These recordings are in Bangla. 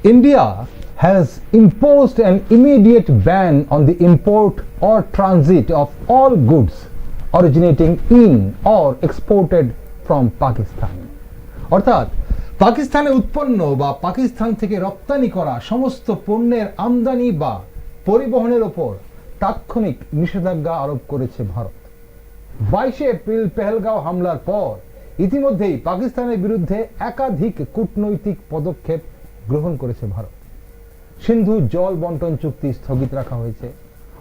India has imposed an immediate ban on the import or transit of all goods originating in or exported from Pakistan. অর্থাৎ পাকিস্তানে উৎপন্ন বা পাকিস্তান থেকে রপ্তানি করা সমস্ত পণ্যের আমদানি বা পরিবহনের ওপর তাৎক্ষণিক নিষেধাজ্ঞা আরোপ করেছে ভারত। 22 এপ্রিল পেহেলগাঁও হামলার পর ইতিমধ্যেই পাকিস্তানের বিরুদ্ধে একাধিক কূটনৈতিক পদক্ষেপ গ্রহণ করেছে ভারত। সিন্ধু জল বন্টন চুক্তি স্থগিত রাখা হয়েছে,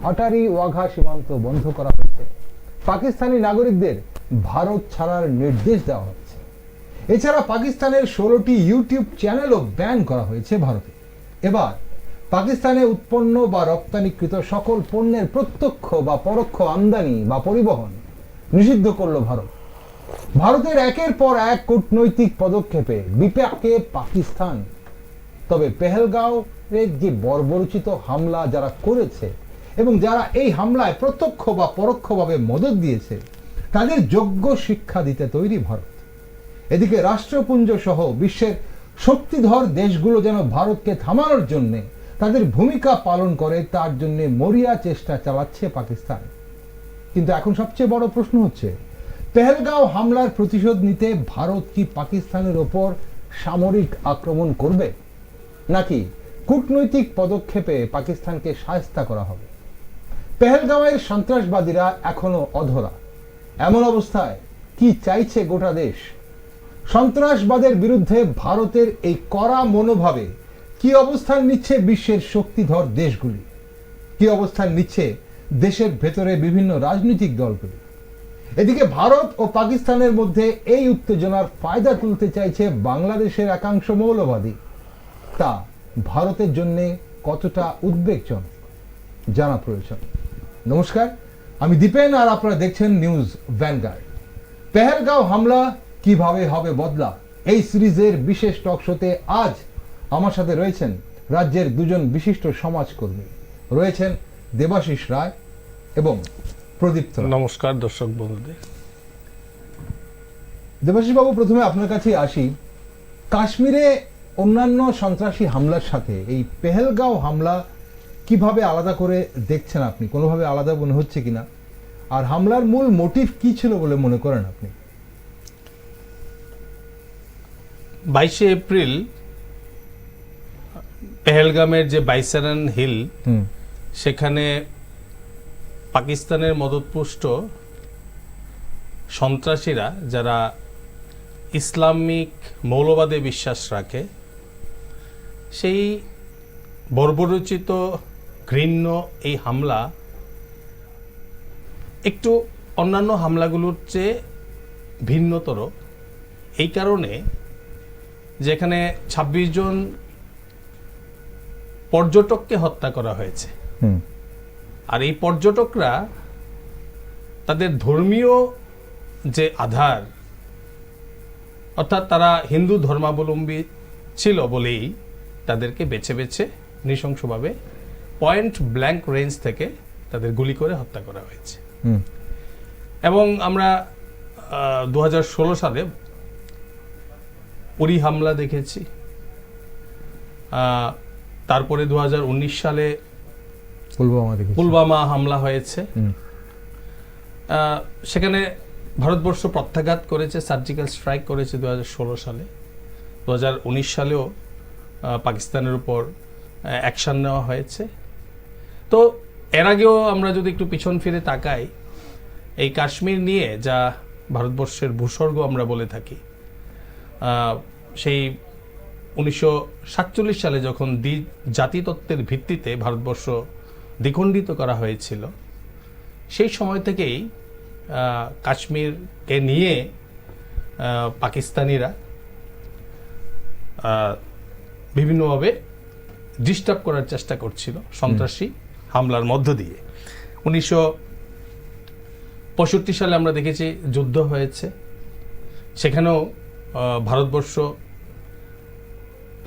আটারি ওয়াঘা সীমান্ত বন্ধ করা হয়েছে, পাকিস্তানি নাগরিকদের ভারত ছাড়ার নির্দেশ দেওয়া হয়েছে। এছাড়া পাকিস্তানের 16টি ইউটিউব চ্যানেলও ব্যান করা হয়েছে ভারতে। এবার পাকিস্তানে উৎপন্ন বা রপ্তানিকৃত সকল পণ্যের প্রত্যক্ষ বা পরোক্ষ আমদানি বা পরিবহন নিষিদ্ধ করল ভারত। ভারতের একের পর এক কূটনৈতিক পদক্ষেপে বিপাকে পাকিস্তান। তবে পেহেলগাঁওয়ের যে বর্বরোচিত হামলা যারা করেছে এবং যারা এই হামলায় প্রত্যক্ষ বা পরোক্ষভাবে মদত দিয়েছে তাদের যোগ্য শিক্ষা দিতে তৈরি ভারত। এদিকে রাষ্ট্রপুঞ্জ সহ বিশ্বের শক্তিধর দেশগুলো যেন ভারতকে থামানোর জন্য তাদের ভূমিকা পালন করে তার জন্য মরিয়া চেষ্টা চালাচ্ছে পাকিস্তান। কিন্তু এখন সবচেয়ে বড় প্রশ্ন হচ্ছে, পেহেলগাঁও হামলার প্রতিশোধ নিতে ভারত কি পাকিস্তানের ওপর সামরিক আক্রমণ করবে, নাকি কূটনৈতিক পদক্ষেপে পাকিস্তানকে শায়েস্তা করা হবে? পেহেলগাঁওয়ের সন্ত্রাসবাদীরা এখনো অধরা। এমন অবস্থায় কি চাইছে গোটা দেশ? সন্ত্রাসবাদের বিরুদ্ধে ভারতের এই কড়া মনোভাবে কি অবস্থান নিচ্ছে বিশ্বের শক্তিধর দেশগুলি? কি অবস্থান নিচ্ছে দেশের ভেতরে বিভিন্ন রাজনৈতিক দলগুলি? এদিকে ভারত ও পাকিস্তানের মধ্যে এই উত্তেজনার ফায়দা তুলতে চাইছে বাংলাদেশের একাংশ মৌলবাদী। তা ভারতের জন্য কতটা উদ্বেগজনক জানা প্রয়োজন। নমস্কার, আমি দীপেন আর আপনারা দেখছেন নিউজ ভ্যানগার্ড। পেহেলগাঁও হামলা কিভাবে হবে বদলা, এই সিরিজের বিশেষ টক শোতে আজ আমার সাথে রয়েছেন রাজ্যের দুজন বিশিষ্ট সমাজকর্মী, রয়েছেন দেবাশিস রায় এবং প্রদীপ। নমস্কার দর্শক বন্ধুদের। দেবাশিস বাবু, প্রথমে আপনার কাছে আসি। কাশ্মীরে অন্যান্য সন্ত্রাসী হামলার সাথে এই পেহেলগাঁও হামলা কিভাবে আলাদা করে দেখছেন আপনি? কোনোভাবে আলাদা মনে হচ্ছে কিনা? আর হামলার মূল মোটিভ কি ছিল বলে মনে করেন আপনি? 22 এপ্রিল পেহেলগামের যে বাইসারান হিল, সেখানে পাকিস্তানের মদতপুষ্ট সন্ত্রাসীরা যারা ইসলামিক মৌলবাদে বিশ্বাস রাখে, সেই বর্বরোচিত ঘৃণ্য এই হামলা একটু অন্যান্য হামলাগুলোর চেয়ে ভিন্নতর এই কারণে, যেখানে 26 জন পর্যটককে হত্যা করা হয়েছে। আর এই পর্যটকরা তাদের ধর্মীয় যে আধার, অর্থাৎ তারা হিন্দু ধর্মাবলম্বী ছিল বলেই তাদেরকে বেছে বেছে নৃশংসভাবে পয়েন্ট ব্ল্যাঙ্ক রেঞ্জ থেকে তাদের গুলি করে হত্যা করা হয়েছে। এবং আমরা 2016 সালে উরি হামলা দেখেছি, তারপরে 2019 সালে পুলওয়ামা হামলা হয়েছে। সেখানে ভারতবর্ষ প্রত্যাঘাত করেছে, সার্জিক্যাল স্ট্রাইক করেছে 2016 সালে। 2019 সালেও পাকিস্তানের উপর অ্যাকশন নেওয়া হয়েছে। তো এর আগেও আমরা যদি একটু পিছন ফিরে তাকাই, এই কাশ্মীর নিয়ে যা ভারতবর্ষের ভূস্বর্গ আমরা বলে থাকি, সেই 1947 সালে যখন জাতিতত্ত্বের ভিত্তিতে ভারতবর্ষ দ্বিখণ্ডিত করা হয়েছিল, সেই সময় থেকেই কাশ্মীরকে নিয়ে পাকিস্তানিরা বিভিন্নভাবে ডিস্টার্ব করার চেষ্টা করছিল সন্ত্রাসী হামলার মধ্য দিয়ে। 1965 সালে আমরা দেখেছি যুদ্ধ হয়েছে, সেখানেও ভারতবর্ষ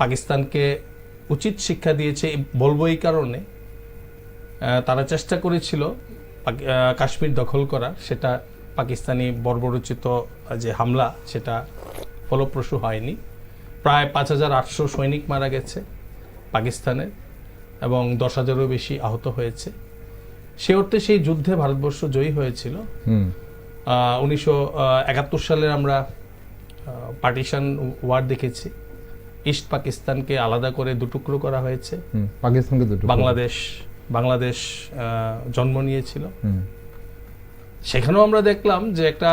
পাকিস্তানকে উচিত শিক্ষা দিয়েছে বলবো এই কারণে, তারা চেষ্টা করেছিল কাশ্মীর দখল করার, সেটা পাকিস্তানি বর্বরোচিত যে হামলা সেটা ফলপ্রসূ হয়নি। প্রায় 5800 সৈনিক মারা গেছে পাকিস্তানের, এবং 10,000-এরও বেশি আহত হয়েছে। সে অর্থে সেই যুদ্ধে ভারতবর্ষ জয়ী হয়েছিল। 1971 সালে আমরা পার্টিশন ওয়ার দেখেছি। ইস্ট পাকিস্তানকে আলাদা করে দুটুকরো করা হয়েছে, পাকিস্তানকে বাংলাদেশ জন্ম নিয়েছিল। সেখানেও আমরা দেখলাম যে একটা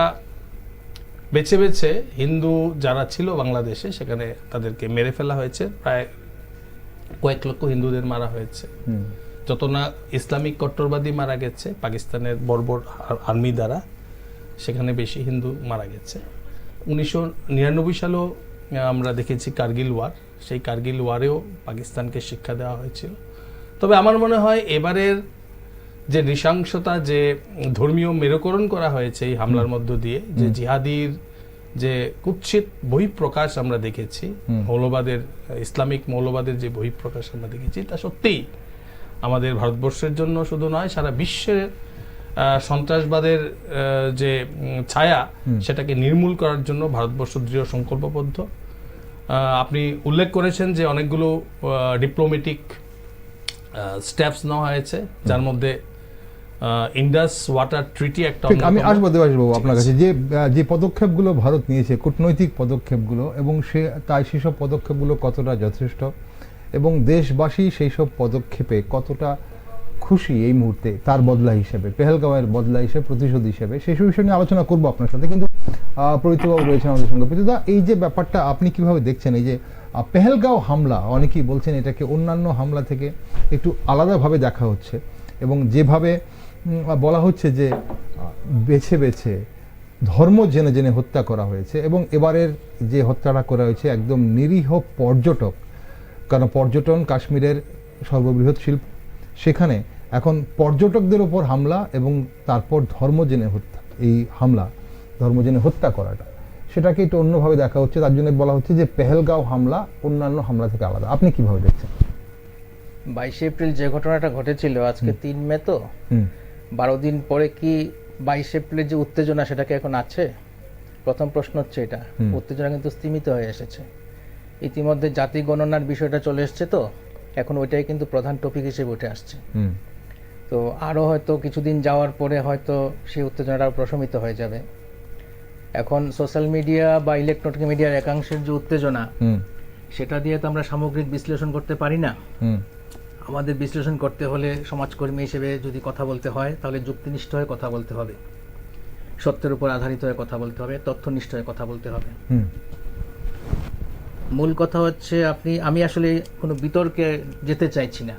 বেছে বেছে হিন্দু যারা ছিল বাংলাদেশে, সেখানে তাদেরকে মেরে ফেলা হয়েছে। প্রায় কয়েক লক্ষ হিন্দুদের মারা হয়েছে। যত না ইসলামিক কট্টরবাদী মারা গেছে পাকিস্তানের বর্বর আর্মি দ্বারা, সেখানে বেশি হিন্দু মারা গেছে। 1999 সালেও আমরা দেখেছি কার্গিল ওয়ার। সেই কার্গিল ওয়ারেও পাকিস্তানকে শিক্ষা দেওয়া হয়েছিল। তবে আমার মনে হয় এবারের যে নৃশংসতা, যে ধর্মীয় মেরুকরণ করা হয়েছে এই হামলার মধ্য দিয়ে, যে জিহাদির যে কুৎসিত বহিঃপ্রকাশ আমরা দেখেছি, মৌলবাদের, ইসলামিক মৌলবাদের যে বহিঃপ্রকাশ আমরা দেখেছি, তা সত্যিই আমাদের ভারতবর্ষের জন্য শুধু নয়, সারা বিশ্বের সন্ত্রাসবাদের যে ছায়া, সেটাকে নির্মূল করার জন্য ভারতবর্ষ দৃঢ় সংকল্পবদ্ধ। আপনি উল্লেখ করেছেন যে অনেকগুলো ডিপ্লোম্যাটিক স্টেপস নেওয়া হয়েছে, যার মধ্যে ইন্ডাস ওয়াটার ট্রিটি একটা। আমি আসবো দেবাশিসবাবু আপনার কাছে, যে পদক্ষেপগুলো ভারত নিয়েছে, কূটনৈতিক পদক্ষেপগুলো, এবং সেসব পদক্ষেপগুলো কতটা যথেষ্ট, এবং দেশবাসী সেই সব পদক্ষেপে কতটা খুশি এই মুহূর্তে, তার বদলা হিসেবে, পেহেলগাঁওয়ের বদলা হিসেবে, প্রতিশোধ হিসেবে, সেই সব বিষয় নিয়ে আলোচনা করবো আপনার সাথে। কিন্তু প্রীতবাবু রয়েছেন আমাদের সঙ্গে। প্রীতদা, এই যে ব্যাপারটা আপনি কিভাবে দেখছেন? এই যে পেহেলগাঁও হামলা, অনেকেই বলছেন এটাকে অন্যান্য হামলা থেকে একটু আলাদাভাবে দেখা হচ্ছে, এবং যেভাবে বলা হচ্ছে যে বেছে বেছে ধর্ম জেনে জেনে হত্যা করা হয়েছে, এবং এবারের যে হত্যাটা করা হয়েছে একদম নিরীহ পর্যটক, কারণ পর্যটন কাশ্মীরের সর্ববৃহৎ শিল্প, সেখানে এখন পর্যটকদের ওপর হামলা, এবং তারপর ধর্ম জেনে হত্যা, এই হামলা ধর্ম জেনে হত্যা করাটা, সেটাকে একটু অন্যভাবে দেখা হচ্ছে। তার জন্য বলা হচ্ছে যে পেহেলগাঁও হামলা অন্যান্য হামলা থেকে আলাদা। আপনি কিভাবে দেখছেন? 22 এপ্রিল যে ঘটনাটা ঘটেছিল, আজকে 3 মে, তো 12 দিন পরে কি 22 এপ্রিলের যে উত্তেজনা সেটাকে এখন আছে? প্রথম প্রশ্ন হচ্ছে এটা। উত্তেজনা কিন্তু স্তীমিত হয়ে এসেছে। ইতিমধ্যে জাতি গণনার বিষয়টা চলে এসছে, তো এখন ওইটাই কিন্তু প্রধান টপিক হিসেবে উঠে আসছে। তো আরও হয়তো কিছুদিন যাওয়ার পরে হয়তো সেই উত্তেজনাটা প্রশমিত হয়ে যাবে। এখন সোশ্যাল মিডিয়া বা ইলেকট্রনিক মিডিয়ার একাংশের যে উত্তেজনা, সেটা দিয়ে তো আমরা সামগ্রিক বিশ্লেষণ করতে পারি না। আমাদের বিশ্লেষণ করতে হলে সমাজকর্মী হিসেবে যদি কথা বলতে হয়, তাহলে যুক্তিনিষ্ঠ হয়ে কথা বলতে হবে, সত্যের উপর আধারিত হয়ে কথা বলতে হবে, তথ্যনিষ্ঠ হয়ে কথা বলতে হবে। মূল কথা হচ্ছে আমি আসলে কোনো বিতর্কে যেতে চাইছি না,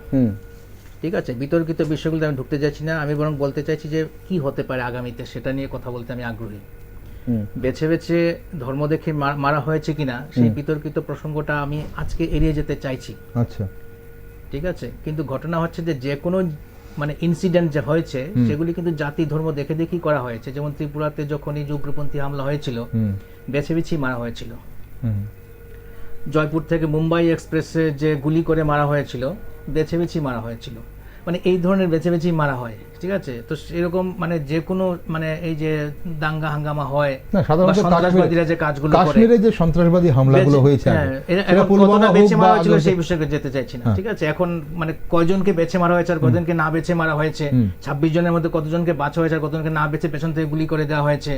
ঠিক আছে? বিতর্কিত বিষয়গুলোতে আমি ঢুকতে চাইছি না। আমি বরং বলতে চাইছি যে কি হতে পারে আগামীতে, সেটা নিয়ে কথা বলতে আমি আগ্রহী। বেছে বেছে ধর্ম দেখে মারা হয়েছে কিনা সেই বিতর্কিত প্রসঙ্গটা আমি আজকে এড়িয়ে যেতে চাইছি। আচ্ছা, ঠিক আছে? কিন্তু ঘটনা হচ্ছে যে কোনো মানে ইনসিডেন্ট যে হয়েছে, সেগুলি কিন্তু জাতি ধর্ম দেখে দেখেই করা হয়েছে। যেমন ত্রিপুরাতে যখন এই উগ্রপন্থী হামলা হয়েছিল, বেছে বেছেই মারা হয়েছিল। জয়পুর থেকে মুম্বাই এক্সপ্রেসে যে গুলি করে মারা হয়েছিল, বেছে বেছেই মারা হয়েছিল। মানে এই ধরনের বেছে বেছেই মারা হয়, ঠিক আছে? তো এরকম মানে যে কোনো মানে এই যে দাঙ্গা হাঙ্গামা হয়, সন্ত্রাসবাদীরা যে কাজগুলো করে, কাশ্মীরে যে সন্ত্রাসবাদী হামলাগুলো হয়েছে, কতটা বেছে মারা হয়েছিল সেই বিষয়ে যেতে চাইছি না, ঠিক আছে? এখন মানে কয়জনকে বেছে মারা হয়েছে আর কয়জনকে না বেছে মারা হয়েছে, 26 জনের মধ্যে কতজনকে বাঁচা হয়েছে আর কতজনকে না বেছে পেছন থেকে গুলি করে দেওয়া হয়েছে,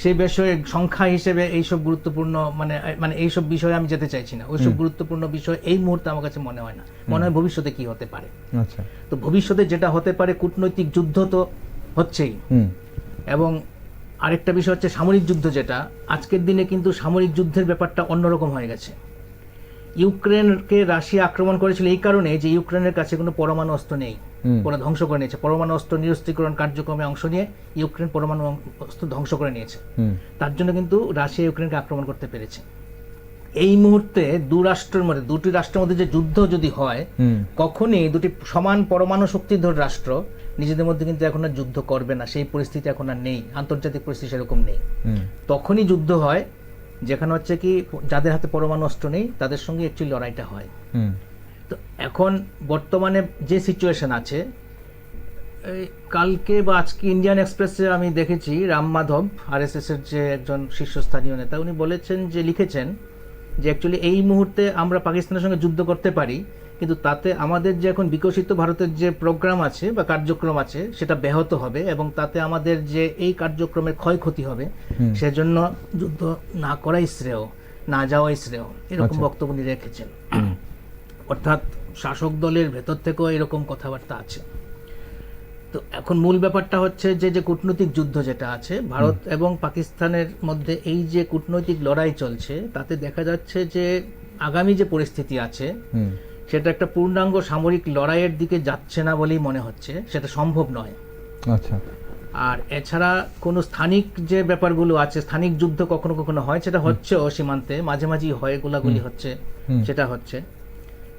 সেই বিষয়ে সংখ্যা হিসেবে এইসব গুরুত্বপূর্ণ মানে এইসব বিষয়ে আমি যেতে চাইছি না। ওইসব গুরুত্বপূর্ণ বিষয় এই মুহূর্তে আমার কাছে মনে হয় না। মনে হয় ভবিষ্যতে কি হতে পারে। আচ্ছা, তো ভবিষ্যতে যেটা হতে পারে, কূটনৈতিক যুদ্ধ তো হচ্ছেই, এবং আরেকটা বিষয় হচ্ছে সামরিক যুদ্ধ, যেটা আজকের দিনে কিন্তু সামরিক যুদ্ধের ব্যাপারটা অন্যরকম হয়ে গেছে। ইউক্রেনকে রাশিয়া আক্রমণ করেছিল এই কারণে যে ইউক্রেনের কাছে কোনো পরমাণু অস্ত্র নেই, ওরা ধ্বংস করে নিয়েছে। পরমাণু অস্ত্র নিরস্ত্রীকরণ কার্যক্রমে অংশ নিয়ে ইউক্রেন পরমাণু অস্ত্র ধ্বংস করে নিয়েছে। তার জন্য কিন্তু রাশিয়া ইউক্রেনকে আক্রমণ করতে পেরেছে। এই মুহূর্তে দুটি রাষ্ট্রের মধ্যে যে যুদ্ধ যদি হয়, কখনই দুটি সমান পরমাণু শক্তিধর রাষ্ট্র নিজেদের মধ্যে কিন্তু এখন আর যুদ্ধ করবে না। সেই পরিস্থিতি এখন আর নেই, আন্তর্জাতিক পরিস্থিতি সেরকম নেই। তখনই যুদ্ধ হয় যেখানে হচ্ছে কি যাদের হাতে পরমাণু অস্ত্র নেই তাদের সঙ্গে অ্যাকচুয়ালি লড়াইটা হয়। তো এখন বর্তমানে যে সিচুয়েশন আছে, কালকে বা আজকে ইন্ডিয়ান এক্সপ্রেসে আমি দেখেছি রাম মাধব, আরএসএস এর যে একজন শীর্ষস্থানীয় নেতা, উনি বলেছেন, যে লিখেছেন যে অ্যাকচুয়ালি এই মুহূর্তে আমরা পাকিস্তানের সঙ্গে যুদ্ধ করতে পারি, কিন্তু তাতে আমাদের যে এখন বিকশিত ভারতের যে প্রোগ্রাম আছে বা কার্যক্রম আছে সেটা ব্যাহত হবে এবং তাতে আমাদের যে এই কার্যক্রমের ক্ষয়ক্ষতি হবে, সেজন্য যুদ্ধ না করাই শ্রেয়, না যাওয়াই শ্রেয়, এরকম বক্তব্য উনি রেখেছেন। অর্থাৎ শাসক দলের ভেতর থেকেও এরকম কথাবার্তা আছে। তো এখন মূল ব্যাপারটা হচ্ছে যে কূটনৈতিক যুদ্ধ যেটা আছে ভারত এবং পাকিস্তানের মধ্যে, এই যে কূটনৈতিক লড়াই চলছে, তাতে দেখা যাচ্ছে যে আগামী যে পরিস্থিতি আছে সেটা একটা পূর্ণাঙ্গ সামরিক লড়াইয়ের দিকে যাচ্ছে না বলেই মনে হচ্ছে, সেটা সম্ভব নয়। আচ্ছা। আর এছাড়া কোনো স্থানিক যে ব্যাপারগুলো আছে, স্থানিক যুদ্ধ কখনো কখনো হয়, সেটা হচ্ছেও সীমান্তে, মাঝে মাঝেই হয়, গোলাগুলি হচ্ছে, সেটা হচ্ছে,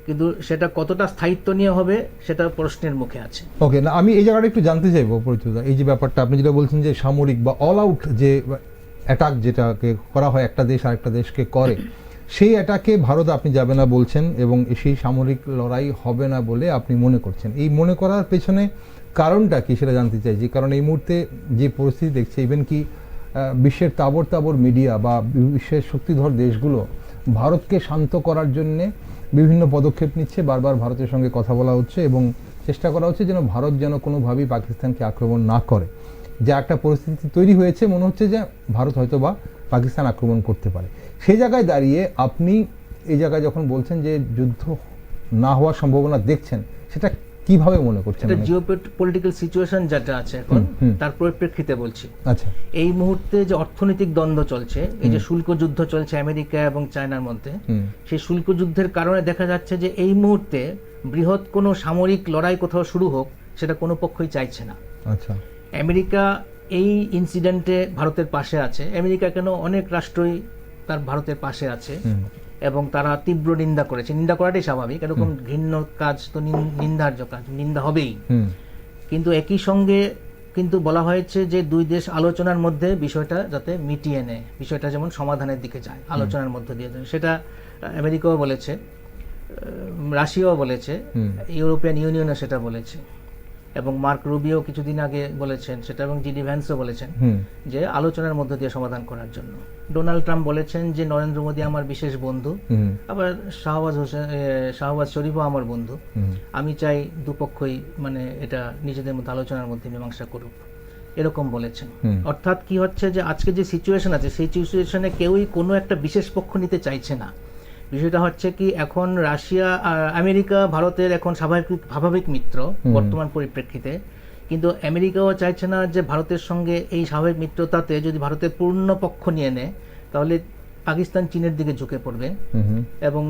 কিন্তু সেটা কতটা স্থায়িত্ব নিয়ে হবে সেটা প্রশ্নের মুখে আছে। ওকে, না আমি এই জায়গাটা একটু জানতে চাইবো পরিচিত, এই যে ব্যাপারটা আপনি যেটা বলছেন যে সামরিক বা অল আউট যে অ্যাটাক যেটাকে করা হয়, একটা দেশ আরেকটা দেশকে করে, সেই অ্যাটাকে ভারত আপনি যাবে না বলছেন এবং সেই সামরিক লড়াই হবে না বলে আপনি মনে করছেন। এই মনে করার পেছনে কারণটা কি সেটা জানতে চাইছি, কারণ এই মুহূর্তে যে পরিস্থিতি দেখছে, ইভেন কি বিশ্বের তাবর তাবর মিডিয়া বা বিশ্বের শক্তিধর দেশগুলো ভারতকে শান্ত করার জন্যে বিভিন্ন পদক্ষেপ নিচ্ছে, বারবার ভারতের সঙ্গে কথা বলা হচ্ছে এবং চেষ্টা করা হচ্ছে যেন ভারত যেন কোনোভাবেই পাকিস্তানকে আক্রমণ না করে। যা একটা পরিস্থিতি তৈরি হয়েছে, মনে হচ্ছে যে ভারত হয়তো বা পাকিস্তান আক্রমণ করতে পারে। সেই জায়গায় দাঁড়িয়ে আপনি এই জায়গায় যখন বলছেন যে যুদ্ধ না হওয়ার সম্ভাবনা দেখছেন, সেটা কিভাবে মনে করছেন? এটা জিওপলিটিক্যাল সিচুয়েশন যেটা আছে এখন, তার পরিপ্রেক্ষিতে বলছি। আচ্ছা। এই মুহূর্তে যে অর্থনৈতিক দ্বন্দ্ব চলছে, এই যে শুল্ক যুদ্ধ চলছে আমেরিকা এবং চায়নার মধ্যে, সেই শুল্ক যুদ্ধের কারণে দেখা যাচ্ছে যে এই মুহূর্তে বৃহৎ কোনো সামরিক লড়াই কোথাও শুরু হোক, সেটা কোনো পক্ষই চাইছে না। আচ্ছা। আমেরিকা এই ইনসিডেন্টে ভারতের পাশে আছে, আমেরিকা কেন অনেক রাষ্ট্রই তার ভারতের পাশে আছে এবং তারা তীব্র নিন্দা করেছে। নিন্দা করাটাই স্বাভাবিক, এরকম ঘৃণ্য কাজ তো নিন্দার্য কাজ, নিন্দা হবেই। কিন্তু একই সঙ্গে কিন্তু বলা হয়েছে যে দুই দেশ আলোচনার মধ্যে বিষয়টা যাতে মিটিয়ে নেয়, বিষয়টা যেমন সমাধানের দিকে যায়, আলোচনার মধ্যে দিয়ে যায়। সেটা আমেরিকাও বলেছে, রাশিয়াও বলেছে, ইউরোপিয়ান ইউনিয়নও সেটা বলেছে, এবং মার্ক রুবিও কিছুদিন আগে বলেছেন সেটা, এবং জিডি ভ্যান্সও বলেছেন যে আলোচনার মধ্য দিয়ে সমাধান করার জন্য। ডোনাল্ড ট্রাম্প বলেছেন যে নরেন্দ্র মোদী আমার বিশেষ বন্ধু, আবার শাহবাজ শরীফও আমার বন্ধু, আমি চাই দুপক্ষই মানে এটা নিজেদের মধ্যে আলোচনার মধ্যে মীমাংসা করুক, এরকম বলেছেন। অর্থাৎ কি হচ্ছে যে আজকে যে সিচুয়েশন আছে, সেই সিচুয়েশনে কেউই কোনো একটা বিশেষ পক্ষ নিতে চাইছে না। বিষয়টা হচ্ছে কি, এখন রাশিয়া আমেরিকা ভারতের এখন স্বাভাবিক মিত্র বর্তমান পরিপ্রেক্ষিতে, কিন্তু আমেরিকাও চাইছে না যে ভারতের সঙ্গে এই স্বাভাবিক মিত্রতাতে যদি ভারতের পূর্ণ পক্ষ নিয়ে নেয়, তাহলে পাকিস্তান চীনের দিকে ঝুঁকে পড়বে। এবং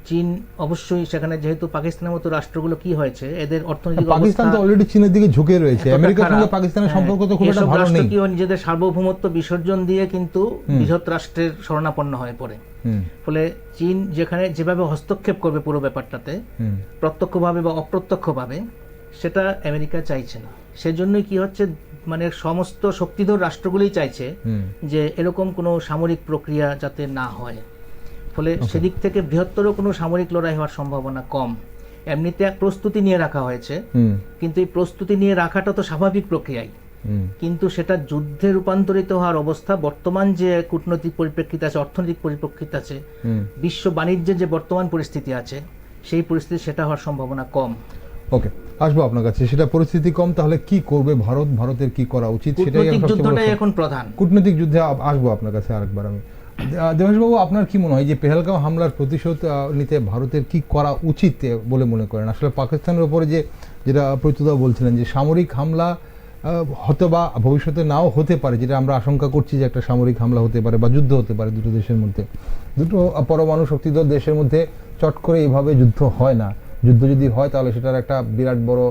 চীন অবশ্যই সেখানে, যেহেতু পাকিস্তানের মতো রাষ্ট্রগুলো কি হয়েছে, এদের অর্থনৈতিক পাকিস্তান তো অলরেডি চীনের দিকে ঝুঁকে রয়েছে, আমেরিকার সঙ্গে পাকিস্তানের সম্পর্ক তো খুব একটা ভালো নেই। রাষ্ট্র নিজেদের সার্বভৌমত্ব বিসর্জন দিয়ে কিন্তু বৃহৎ রাষ্ট্রের শরণাপন্ন হয়ে পড়ে। ফলে চীন যেভাবে হস্তক্ষেপ করবে পুরো ব্যাপারটাতে, প্রত্যক্ষভাবে বা অপ্রত্যক্ষভাবে, সেটা আমেরিকা চাইছে না। সেজন্যই কি হচ্ছে, মানে সমস্ত শক্তিধর রাষ্ট্রগুলোই চাইছে যে এরকম কোনো সামরিক প্রক্রিয়া যাতে না হয়। ফলে সেদিক থেকে বৃহত্তর কোনো সামরিক লড়াই হওয়ার সম্ভাবনা কম। এমনিতে প্রস্তুতি নিয়ে রাখা হয়েছে, কিন্তু এই প্রস্তুতি নিয়ে রাখাটা তো স্বাভাবিক প্রক্রিয়াই, কিন্তু সেটা যুদ্ধে রূপান্তরিত হওয়ার অবস্থা বর্তমান যে কূটনৈতিক পরিপ্রেক্ষিত আছে, অর্থনৈতিক পরিপ্রেক্ষিত আছে, বিশ্ব বাণিজ্যের যে বর্তমান পরিস্থিতি আছে, সেই পরিস্থিতি সেটা হওয়ার সম্ভাবনা কম। ওকে, আসবো আপনার কাছে। সেটা পরিস্থিতি কম, তাহলে কি করবে ভারত, ভারতের কি করা উচিত, সেটাই যুদ্ধটাই এখন প্রধান। কূটনৈতিক যুদ্ধে আসবো আপনার কাছে আরেকবার। আমি দেবেশবাবু, আপনার কি মনে হয় যে পেহেলগাঁও হামলার প্রতিশোধ নিতে ভারতের কি করা উচিত বলে মনে করেন? আসলে পাকিস্তানের উপরে যেটা প্রত্যুদা বলছিলেন যে সামরিক হামলা হয়তো বা ভবিষ্যতে নাও হতে পারে, যেটা আমরা আশঙ্কা করছি যে একটা সামরিক হামলা হতে পারে বা যুদ্ধ হতে পারে দুটো দেশের মধ্যে, দুটো পরমাণু শক্তিধর দেশের মধ্যে চট করে এইভাবে যুদ্ধ হয় না। যুদ্ধ যদি হয় তাহলে সেটার একটা বিরাট বড়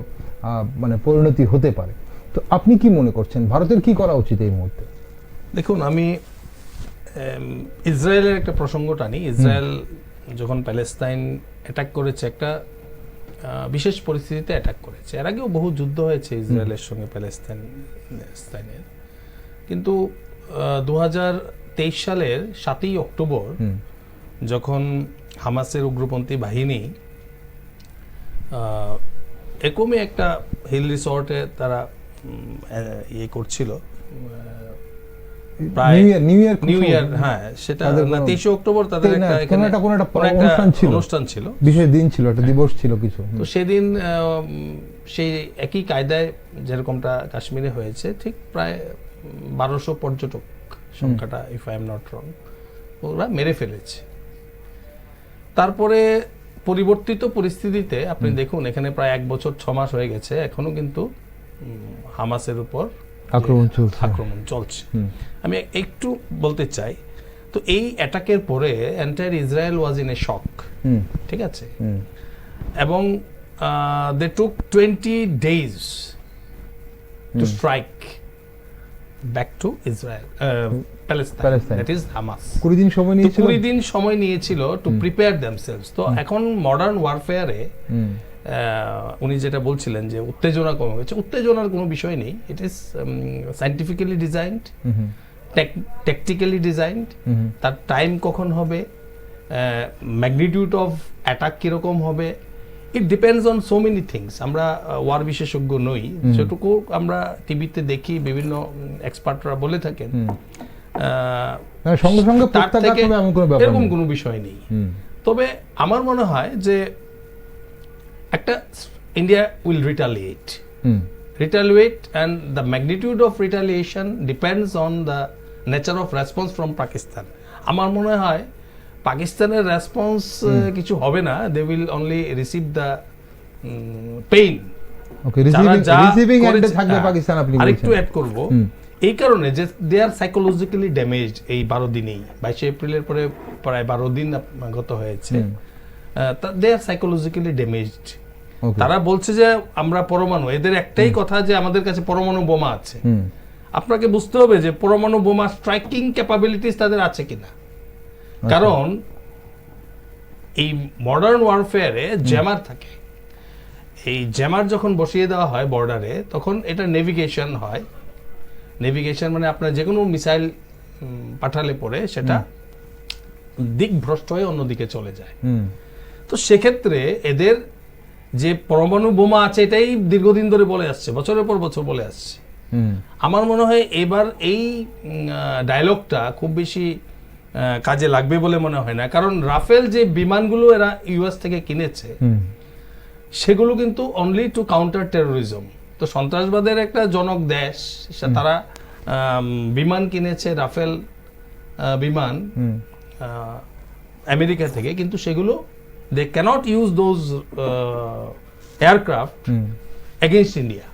মানে পরিণতি হতে পারে। তো আপনি কি মনে করছেন ভারতের কি করা উচিত এই মুহূর্তে? দেখুন, আমি ইসরায়েলের একটা প্রসঙ্গ টানি। ইসরায়েল যখন প্যালেস্তাইন অ্যাটাক করেছে, একটা বিশেষ পরিস্থিতিতে অ্যাটাক করেছে। এর আগেও বহু যুদ্ধ হয়েছে ইসরায়েলের সঙ্গে প্যালেস্তাইনের, কিন্তু 2023 সালের 7ই অক্টোবর যখন হামাসের উগ্রপন্থী বাহিনী এরকমই একটা হিল রিসর্টে তারা করছিল, প্রায় নিউ ইয়ার নিউ ইয়ার, হ্যাঁ সেটা তাদের না, কোনো- 23 অক্টোবর তাদের না, একটা এখানে কোনো একটা কোনো একটা অনুষ্ঠান ছিল। বিশেষ দিন ছিল, একটা দিবস ছিল কিছু। তো সেদিন সেই একই কায়দায় যেরকমটা কাশ্মীরে হয়েছে, ঠিক প্রায় 1200 পর্যটক সংখ্যাটা, if I am not wrong, ওরা মেরে ফেলেছে। তারপরে পরিবর্তিত পরিস্থিতিতে আপনি দেখুন, এখানে প্রায় 1 বছর 6 মাস হয়ে গেছে, এখনো কিন্তু হামাসের উপর আক্রমণ চলছে। আমি একটু বলতে চাই, তো এই অ্যাটাকের পরে entire Israel was in a shock, ঠিক আছে, এবং they took 20 days to strike back to Israel, Palestine, that is Hamas. 20 দিন সময় নিয়েছিল, 20 দিন সময় নিয়েছিল টু প্রিপেয়ার দেমসেলস। তো এখন মডার্ন ওয়ারফেয়ারে উনি যেটা বলছিলেন যে উত্তেজনা কমে গেছে, উত্তেজনার কোনো বিষয় নেই। It is scientifically designed, tactically designed. তার টাইম কখন হবে, ম্যাগনিটিউড অফ অ্যাটাক কিরকম হবে, it depends on so many things. আমরা ওয়ার বিশেষজ্ঞ নই, সেটুকু আমরা টিভিতে দেখি, বিভিন্ন এক্সপার্টরা বলে থাকেন, সঙ্গে সঙ্গে তার থেকে এরকম কোনো কোনো বিষয় নেই। তবে আমার মনে হয় যে একটা India will retaliate, and the magnitude of retaliation depends on the nature of response from Pakistan. আমার মনে হয় পাকিস্তানের রেসপন্স কিছু হবে না, they will only receive the pain. Receiving এন্ডে থাকবে পাকিস্তান, আপনি বলছেন। আরেকটু অ্যাড করব, এই কারণে যে দে আর সাইকোলজিক্যালি ড্যামেজড। এই 12 দিনেই, 22 এপ্রিলের পরে প্রায় 12 দিন গত হয়েছে, দে আর সাইকোলজিক্যালি ড্যামেজড। তারা বলছে যে আমরা পরমাণু, এদের একটাই কথা যে আমাদের কাছে পরমাণু বোমা আছে। আপনাকে বুঝতে হবে যে পরমাণু বোমা স্ট্রাইকিং ক্যাপাবিলিটিস তাদের আছে কিনা, কারণ এই মডার্ন ওয়ারফেয়ারে জ্যামার থাকে। এই জ্যামার যখন বসিয়ে দেওয়া হয় বর্ডারে, তখন এটা নেভিগেশন হয়। নেভিগেশন মানে আপনার যে কোনো মিসাইল পাঠালে পরে সেটা দিকভ্রষ্ট হয়ে অন্যদিকে চলে যায়। তো সেক্ষেত্রে এদের যে পরমাণু বোমা আছে, এটাই দীর্ঘদিন ধরে বলে আসছে, বছরের পর বছর বলে আসছে। আমার মনে হয় এবার এই ডায়লগটা খুব বেশি কাজে লাগবে বলে মনে হয় না, কারণ রাফেল যে বিমানগুলো এরা ইউএস থেকে কিনেছে, সেগুলো কিন্তু অনলি টু কাউন্টার টেরোরিজম। তো সন্ত্রাসবাদের একটা জনক দেশ, তারা বিমান কিনেছে, রাফেল বিমান আমেরিকা থেকে, কিন্তু সেগুলো they cannot use those aircraft against India.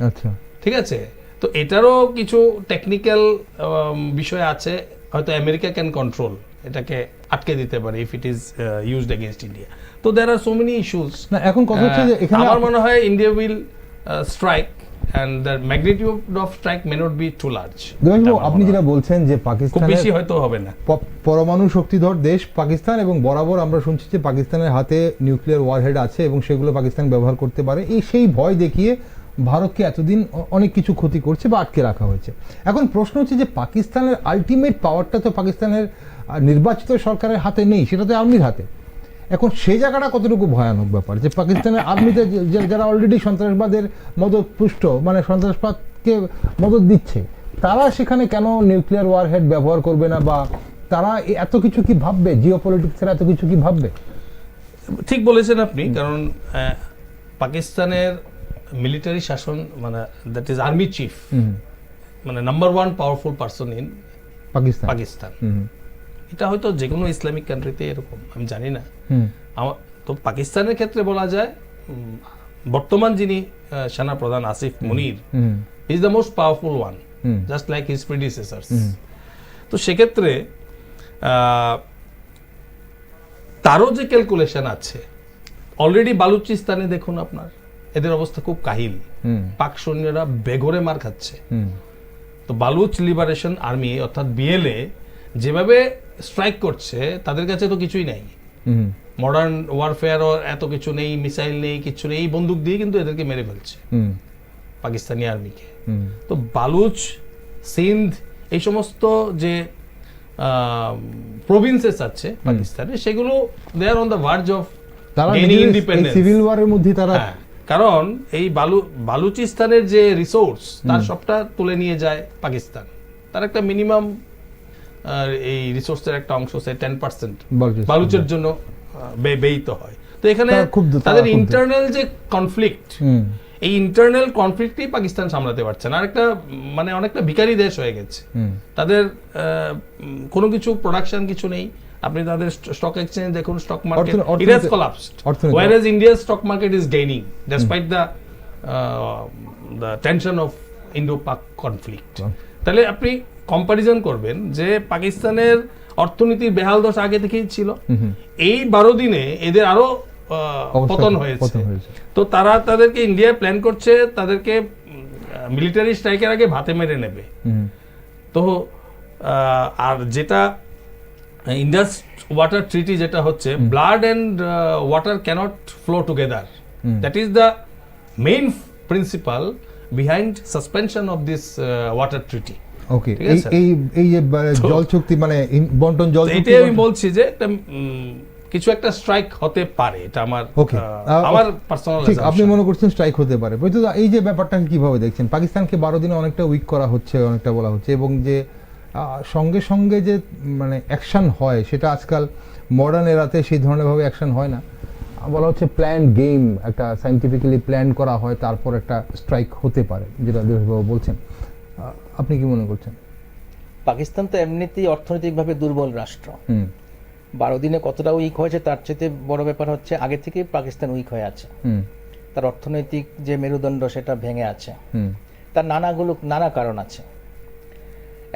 আচ্ছা, ঠিক আছে। তো এটারও কিছু টেকনিক্যাল বিষয় আছে, হয়তো আমেরিকা ক্যান কন্ট্রোল, এটাকে আটকে দিতে পারে if it is used against India. তো দেয়ার আর সো মেনি ইস্যুস। না, এখন কথা হচ্ছে যে এখানে আমার মনে হয় India will strike and the magnitude of strike may not be too large. আপনি যেটা বলছেন যে খুব পাকিস্তান বেশি হয়তো হবে না, পরমাণু শক্তিধর দেশ পাকিস্তান, এবং বরাবর আমরা শুনছি যে পাকিস্তানের হাতে নিউক্লিয়ার ওয়ারহেড আছে এবং সেগুলো পাকিস্তান ব্যবহার করতে পারে। সেই ভয় দেখিয়ে ভারতকে এতদিন অনেক কিছু ক্ষতি করছে বা আটকে রাখা হয়েছে। এখন প্রশ্ন হচ্ছে যে পাকিস্তানের আলটিমেট পাওয়ারটা তো পাকিস্তানের নির্বাচিত সরকারের হাতে নেই, সেটা তো আর্মির হাতে। এখন সেই জায়গাটা কতটুকু ভয়ানক ব্যাপার যে পাকিস্তানের আর্মিতে যারা অলরেডি সন্ত্রাসবাদের মদত পুষ্ট, মানে সন্ত্রাসবাদকে মদত দিচ্ছে, তারা সেখানে কেন নিউক্লিয়ার ওয়ারহেড ব্যবহার করবে না, বা তারা এত কিছু কি ভাববে, জিওপলিটিক্সের এত কিছু কি ভাববে? ঠিক বলেছেন আপনি, কারণ পাকিস্তানের মিলিটারি শাসন, মানে দ্যাট ইজ আর্মি চিফ, মানে number 1 powerful person in Pakistan. এটা হয়তো যে কোনো ইসলামিক কান্ট্রিতে এরকম, আমি জানি না। তো পাকিস্তানের ক্ষেত্রে বলা যায় বর্তমান যিনি সেনা প্রধান Asif Munir is the most powerful one, just like his predecessors. তো সেক্ষেত্রে তারও যে ক্যালকুলেশন আছে, অলরেডি বালুচিস্তানে দেখুন আপনার, এদের অবস্থা খুব কাহিল, পাক সৈন্যরা বেঘরে মার খাচ্ছে। তো বালুচ লিবারেশন আর্মি অর্থাৎ বিএলএ যেভাবে স্ট্রাইক করছে, তাদের কাছে তো কিছুই নাই, মডার্ন ওয়ারফেয়ার এত কিছু নেই, মিসাইল নেই, কিছু নেই, এই বন্দুক দিয়ে কিন্তু এদেরকে মেরে ফেলছে পাকিস্তানি আর্মিকে। তো বালুচ, সিন্ধ, এই সমস্ত যে প্রভিন্সেস আছে পাকিস্তানে, সেগুলো they are on the verge of gaining independence, civil ওয়ারের মধ্যে তারা। কারণ এই বালুচিস্তানের যে রিসোর্স, তার সবটা তুলে নিয়ে যায় পাকিস্তান। তার একটা মিনিমাম এই রিসোর্সের একটা অংশ 10% বালুচের বালুচের জন্য ব্যয়িত হয়। তো এখানে তারা খুব তাদের খুব ইন্টারনাল যে কনফ্লিক্ট, এই ইন্টারনাল কনফ্লিক্টই পাকিস্তান সামলাতে পারছে না। আর একটা মানে অনেকটা ভিখারি দেশ হয়ে গেছে। তাদের কোনো কিছু প্রোডাকশন কিছু নেই। আপনি তাদের স্টক এক্সচেঞ্জ দেখুন, stock market it has collapsed, whereas India's stock market is gaining despite the tension of Indo-Pak conflict. তাহলে আপনি কম্পারিজন করবেন যে পাকিস্তানের অর্থনীতির বেহাল দশা আগে থেকেই ছিল, এই 12 দিনে এদের আরো পতন হয়েছে। তো তারা তাদেরকে ইন্ডিয়া প্ল্যান করছে তাদেরকে মিলিটারি স্ট্রাইকের আগে ভাতে মেরে নেবে। তো আর যেটা ইন্ডাস ওয়াটার ট্রিটি যেটা হচ্ছে, blood and water cannot flow together, that is the main principle behind suspension of this water treaty. Okay, এই যে জল চুক্তি মানে বন্টন জল চুক্তি, এটাই আমি বলছি যে একটা কিছু একটা স্ট্রাইক হতে পারে, এটা আমার পার্সোনাল। ঠিক, আপনি মনে করছেন স্ট্রাইক হতে পারে। এই যে ব্যাপারটাকে কিভাবে দেখছেন? পাকিস্তানকে 12 দিনে অনেকটা উইক করা হচ্ছে, অনেকটা বলা হচ্ছে, এবং যে সঙ্গে সঙ্গে যে মানে অ্যাকশন হয় সেটা আজকাল মডার্ন এরাতে সেই ধরনের ভাবে অ্যাকশন হয় না। বলা হচ্ছে প্ল্যান গেম, একটা সায়েন্টিফিক্যালি প্ল্যান করা হয়, তারপর একটা স্ট্রাইক হতে পারে, যেটা দেশবাবু বলছেন। আপনি কি মনে করছেন? পাকিস্তান তো এমনিতেই অর্থনৈতিকভাবে দুর্বল রাষ্ট্র। 12 দিনে কতটা উইক হয়েছে তার চেয়ে বড় ব্যাপার হচ্ছে আগে থেকে পাকিস্তান উইক হয়ে আছে। তার অর্থনৈতিক যে মেরুদণ্ড সেটা ভেঙে আছে। তার নানা কারণ আছে।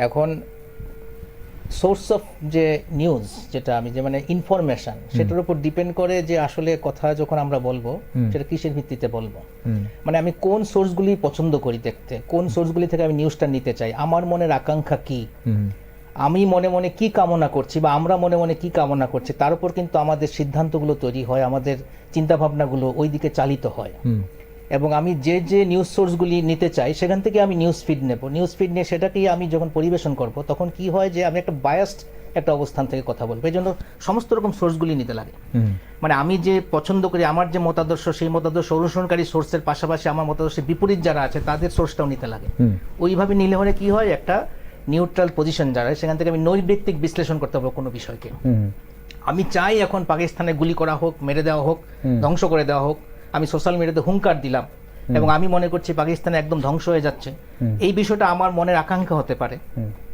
এখন সোর্স অফ যে নিউজ, যেটা আমি যে মানে ইনফরমেশন, সেটার উপর ডিপেন্ড করে যে আসলে কথা যখন আমরা বলবো সেটা কিসের ভিত্তিতে বলবো। মানে আমি কোন সোর্সগুলি পছন্দ করি দেখতে, কোন সোর্সগুলি থেকে আমি নিউজটা নিতে চাই, আমার মনের আকাঙ্ক্ষা কি, আমি মনে মনে কি কামনা করছি বা আমরা মনে মনে কি কামনা করছি, তার উপর কিন্তু আমাদের সিদ্ধান্তগুলো তৈরি হয়, আমাদের চিন্তাভাবনাগুলো ওই দিকে চালিত হয়। এবং আমি যে নিউজ সোর্সগুলি নিতে চাই সেখান থেকে আমি নিউজ ফিড নেব। নিউজ ফিড নিয়ে সেটাকেই আমি যখন পরিবেশন করব তখন কি হয় যে আমি একটা বায়াসড একটা অবস্থান থেকে কথা বলবো। এই জন্য সমস্ত রকম সোর্সগুলি নিতে লাগে। মানে আমি যে পছন্দ করি, আমার যে মতাদর্শ, সেই মতাদর্শ অনুসরণকারী সোর্সের পাশাপাশি আমার মতাদর্শের বিপরীত যারা আছে তাদের সোর্সটাও নিতে লাগে। ওইভাবে নিলে হলে কি হয়, একটা নিউট্রাল পজিশন যারা, সেখান থেকে আমি নৈর্ব্যক্তিক বিশ্লেষণ করতে পারবো কোনো বিষয়কে। আমি চাই এখন পাকিস্তানে গুলি করা হোক, মেরে দেওয়া হোক, ধ্বংস করে দেওয়া হোক, আমি সোশ্যাল মিডিয়াতে হুঙ্কার দিলাম এবং আমি মনে করছি পাকিস্তানে একদম ধ্বংস হয়ে যাচ্ছে, এই বিষয়টা আমার মনের আকাঙ্ক্ষা হতে পারে,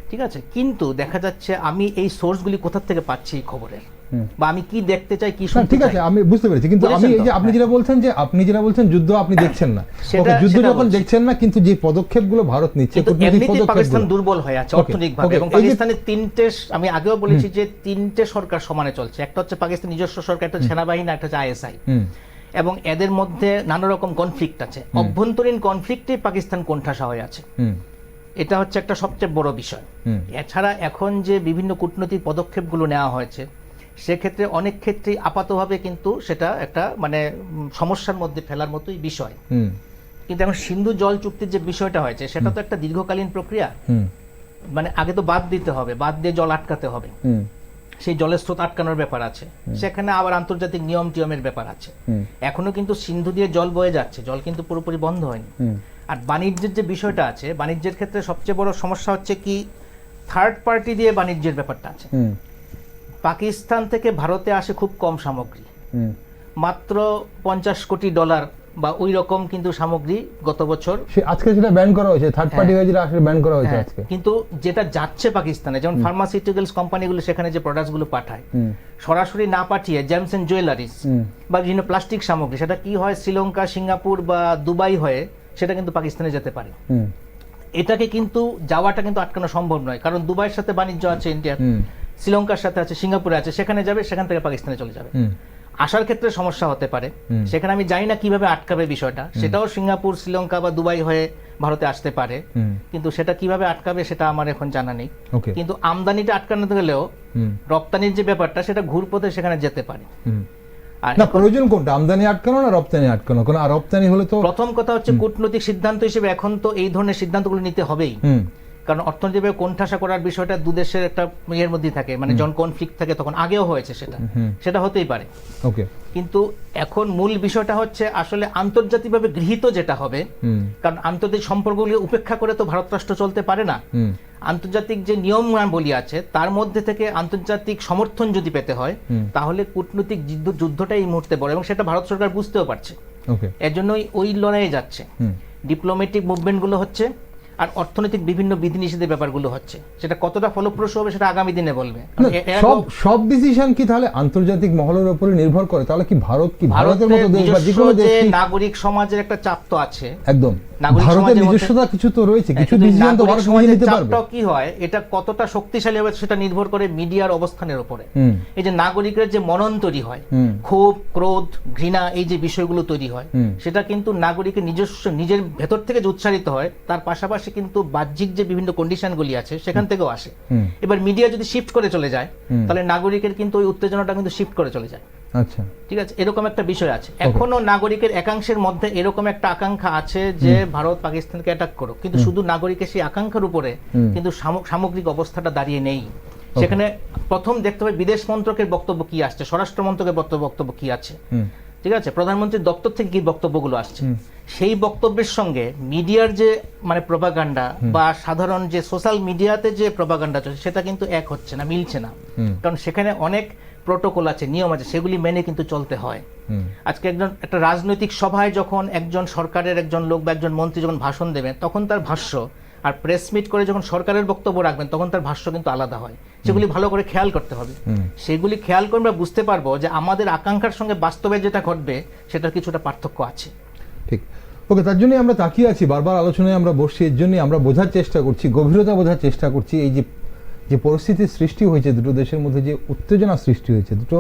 ঠিক আছে। কিন্তু দেখা যাচ্ছে আমি এই সোর্সগুলি কোথা থেকে পাচ্ছি এই খবরের, বা আমি কি দেখতে চাই, কি শুনতে চাই। ঠিক আছে, আমি বুঝতে পেরেছি, কিন্তু আমি এই যে আপনি যেটা বলছেন যুদ্ধ আপনি দেখছেন না, ওকে, যুদ্ধ যখন দেখছেন না, কিন্তু যে পদক্ষেপগুলো ভারত নিচ্ছে, এমনিতেই পাকিস্তান দুর্বল হয়ে আছে অর্থনৈতিকভাবে। এবং পাকিস্তানের আমি আগেও বলেছি যে 3টে সরকার সমানে চলছে। একটা হচ্ছে পাকিস্তান নিজস্ব সরকার, একটা সেনাবাহিনী, একটা হচ্ছে ISI, এবং এদের মধ্যে নানা রকম কনফ্লিক্ট আছে। অভ্যন্তরীণ কনফ্লিক্টে পাকিস্তান কোণঠাসা হয়ে আছে, এটা হচ্ছে একটা সবচেয়ে বড় বিষয়। এছাড়া এখন যে বিভিন্ন কূটনৈতিক পদক্ষেপগুলো নেওয়া হয়েছে সেক্ষেত্রে অনেক ক্ষেত্রেই আপাতভাবে কিন্তু সেটা একটা মানে সমস্যার মধ্যে ফেলার মতোই বিষয়। কিন্তু এখন সিন্ধু জল চুক্তির যে বিষয়টা হয়েছে সেটা তো একটা দীর্ঘকালীন প্রক্রিয়া। মানে আগে তো বাঁধ দিতে হবে, বাঁধ দিয়ে জল আটকাতে হবে, সেই জলের স্রোত আটকানোর ব্যাপার আছে, সেখানে আবার আন্তর্জাতিক নিয়ম টিয়মের ব্যাপার আছে। এখনো কিন্তু সিন্ধু দিয়ে জল বয়ে যাচ্ছে, জল কিন্তু পুরোপুরি বন্ধ হয়নি। আর বাণিজ্যের যে বিষয়টা আছে, বাণিজ্যের ক্ষেত্রে সবচেয়ে বড় সমস্যা হচ্ছে কি, থার্ড পার্টি দিয়ে বাণিজ্যের ব্যাপারটা আছে। পাকিস্তান থেকে ভারতে আসে খুব কম সামগ্রী, মাত্র $50 কোটি বা ওই রকম কিন্তু সামগ্রী গত বছর। আজকে যেটা ব্যান করা হয়েছে, থার্ড পার্টি যেটা আসলে ব্যান করা হয়েছে আজকে, কিন্তু যেটা যাচ্ছে পাকিস্তানে, যেমন ফার্মাসিউটিক্যালস কোম্পানিগুলো সেখানে যে প্রোডাক্টসগুলো পাঠায়, সরাসরি না পাঠিয়ে জেমস এন্ড জুয়েলারিজ বা বিভিন্ন প্লাস্টিক সামগ্রী, সেটা কি হয়, শ্রীলঙ্কা, সিঙ্গাপুর বা দুবাই হয়ে সেটা কিন্তু পাকিস্তানে যেতে পারে। এটাকে কিন্তু যাওয়াটা কিন্তু আটকানো সম্ভব নয়, কারণ দুবাইয়ের সাথে বাণিজ্য আছে ইন্ডিয়ার, শ্রীলঙ্কার সাথে আছে, সিঙ্গাপুরে আছে, সেখানে যাবে, সেখান থেকে পাকিস্তানে চলে যাবে। আসার ক্ষেত্রে সমস্যা হতে পারে, সেখানে আমি জানি না কিভাবে আটকাবে বিষয়টা, সেটাও সিঙ্গাপুর, শ্রীলঙ্কা বা দুবাই হয়ে ভারতে আসতে পারে, কিন্তু সেটা কিভাবে আটকাবে সেটা আমার এখন জানা নেই। কিন্তু আমদানিটা আটকানো গেলেও রপ্তানির যে ব্যাপারটা সেটা ঘুরপথে সেখানে যেতে পারে। আর প্রয়োজন কোনটা, আমদানি আটকানো না রপ্তানি আটকানো? রপ্তানি হলে তো প্রথম কথা হচ্ছে কূটনৈতিক সিদ্ধান্ত হিসেবে এখন তো এই ধরনের সিদ্ধান্তগুলো নিতে হবেই, কারণ অর্থনৈতিকভাবে কোণঠাসা করার বিষয়টা দু দেশের একটা ইয়ের মধ্যেই থাকে, মানে যখন কনফ্লিক্ট থাকে তখন, আগেও হয়েছে সেটা হতেই পারে। ওকে, কিন্তু এখন মূল বিষয়টা হচ্ছে আসলে আন্তর্জাতিকভাবে গৃহীত যেটা হবে, কারণ আন্তর্জাতিক সম্পর্কগুলি উপেক্ষা করে তো ভারত রাষ্ট্র চলতে পারে না। আন্তর্জাতিক যে নিয়মাবলী আছে তার মধ্যে থেকে আন্তর্জাতিক সমর্থন যদি পেতে হয় তাহলে কূটনৈতিক যুদ্ধটাই এই মুহূর্তে বড়, এবং সেটা ভারত সরকার বুঝতেও পারছে। এর জন্যই ওই লড়াইয়ে যাচ্ছে, ডিপ্লোম্যাটিক মুভমেন্টগুলো হচ্ছে আর অর্থনৈতিক বিভিন্ন বিধিনিষেধের ব্যাপারগুলো হচ্ছে। সেটা কতটা ফলপ্রসূ হবে সেটা আগামী দিনে বলবে। সব ডিসিশন কি তাহলে আন্তর্জাতিক মহলের উপরে নির্ভর করে? তাহলে কি ভারতের মতো দেশ বা যে কোনো দেশ, নাগরিক সমাজের একটা চাপ তো আছে একদম, ভারতের নিজস্বতা কিছু তো রয়েছে, কিছু ডিসিশন তো ভারত নিজে নিতে পারবে। কি হয়, এটা কতটা শক্তিশালী হবে সেটা নির্ভর করে মিডিয়ার অবস্থানের উপরে। এই যে নাগরিকের যে মনন তৈরি হয়, ক্ষোভ, ক্রোধ, ঘৃণা, এই যে বিষয়গুলো তৈরি হয়, সেটা কিন্তু নাগরিকের নিজস্ব নিজের ভেতর থেকে যে উচ্চারিত হয়, তার পাশাপাশি কিন্তু বাহ্যিক যে বিভিন্ন কন্ডিশনগুলি আছে সেখান থেকেও আসে। এবার মিডিয়া যদি শিফট করে চলে যায় তাহলে নাগরিকের কিন্তু ওই উত্তেজনাটা কিন্তু শিফট করে চলে যায়। আচ্ছা, ঠিক আছে, এরকম একটা বিষয় আছে। এখনো নাগরিকের একাংশের মধ্যে এরকম একটা আকাঙ্ক্ষা আছে যে ভারত পাকিস্তানকে অ্যাটাক করুক, কিন্তু শুধু নাগরিকের সেই আকাঙ্ক্ষার উপরে কিন্তু সামগ্রিক অবস্থাটা দাঁড়িয়ে নেই। সেখানে প্রথম দেখতে হবে বিদেশ মন্ত্রকের বক্তব্য কি আসছে, স্বরাষ্ট্র মন্ত্রকের বক্তব্য কি আছে, ঠিক আছে, প্রধানমন্ত্রীর দপ্তর থেকে কি বক্তব্যগুলো আসছে, সেই বক্তব্যের সঙ্গে মিডিয়ার যে মানে প্রপাগান্ডা বা সাধারণ যে সোশ্যাল মিডিয়াতে যে প্রপাগান্ডা চলছে সেটা কিন্তু এক হচ্ছে না, মিলছে না। কারণ সেখানে অনেক প্রোটোকল আছে, নিয়ম আছে, সেগুলি মেনে কিন্তু চলতে হয়। আজকে একটা রাজনৈতিক সভায় যখন একজন সরকারের একজন লোক বা একজন মন্ত্রী যখন ভাষণ দেবেন তখন তার ভাষ্য, আর প্রেস মিট করে যখন সরকারের বক্তব্য রাখবেন তখন তার ভাষ্য কিন্তু আলাদা হয়। সেগুলি ভালো করে খেয়াল করতে হবে। সেগুলি খেয়াল করে আমরা বুঝতে পারবো যে আমাদের আকাঙ্ক্ষার সঙ্গে বাস্তবে যেটা ঘটবে সেটার কিছুটা পার্থক্য আছে। ঠিক, ওকে, তার জন্যই আমরা তাকিয়ে আছি, বারবার আলোচনায় আমরা বসছি, এর জন্যই আমরা বোঝার চেষ্টা করছি, গভীরতা বোঝার চেষ্টা করছি। এই যে পরিস্থিতির সৃষ্টি হয়েছে, দুটো দেশের মধ্যে যে উত্তেজনা সৃষ্টি হয়েছে, দুটো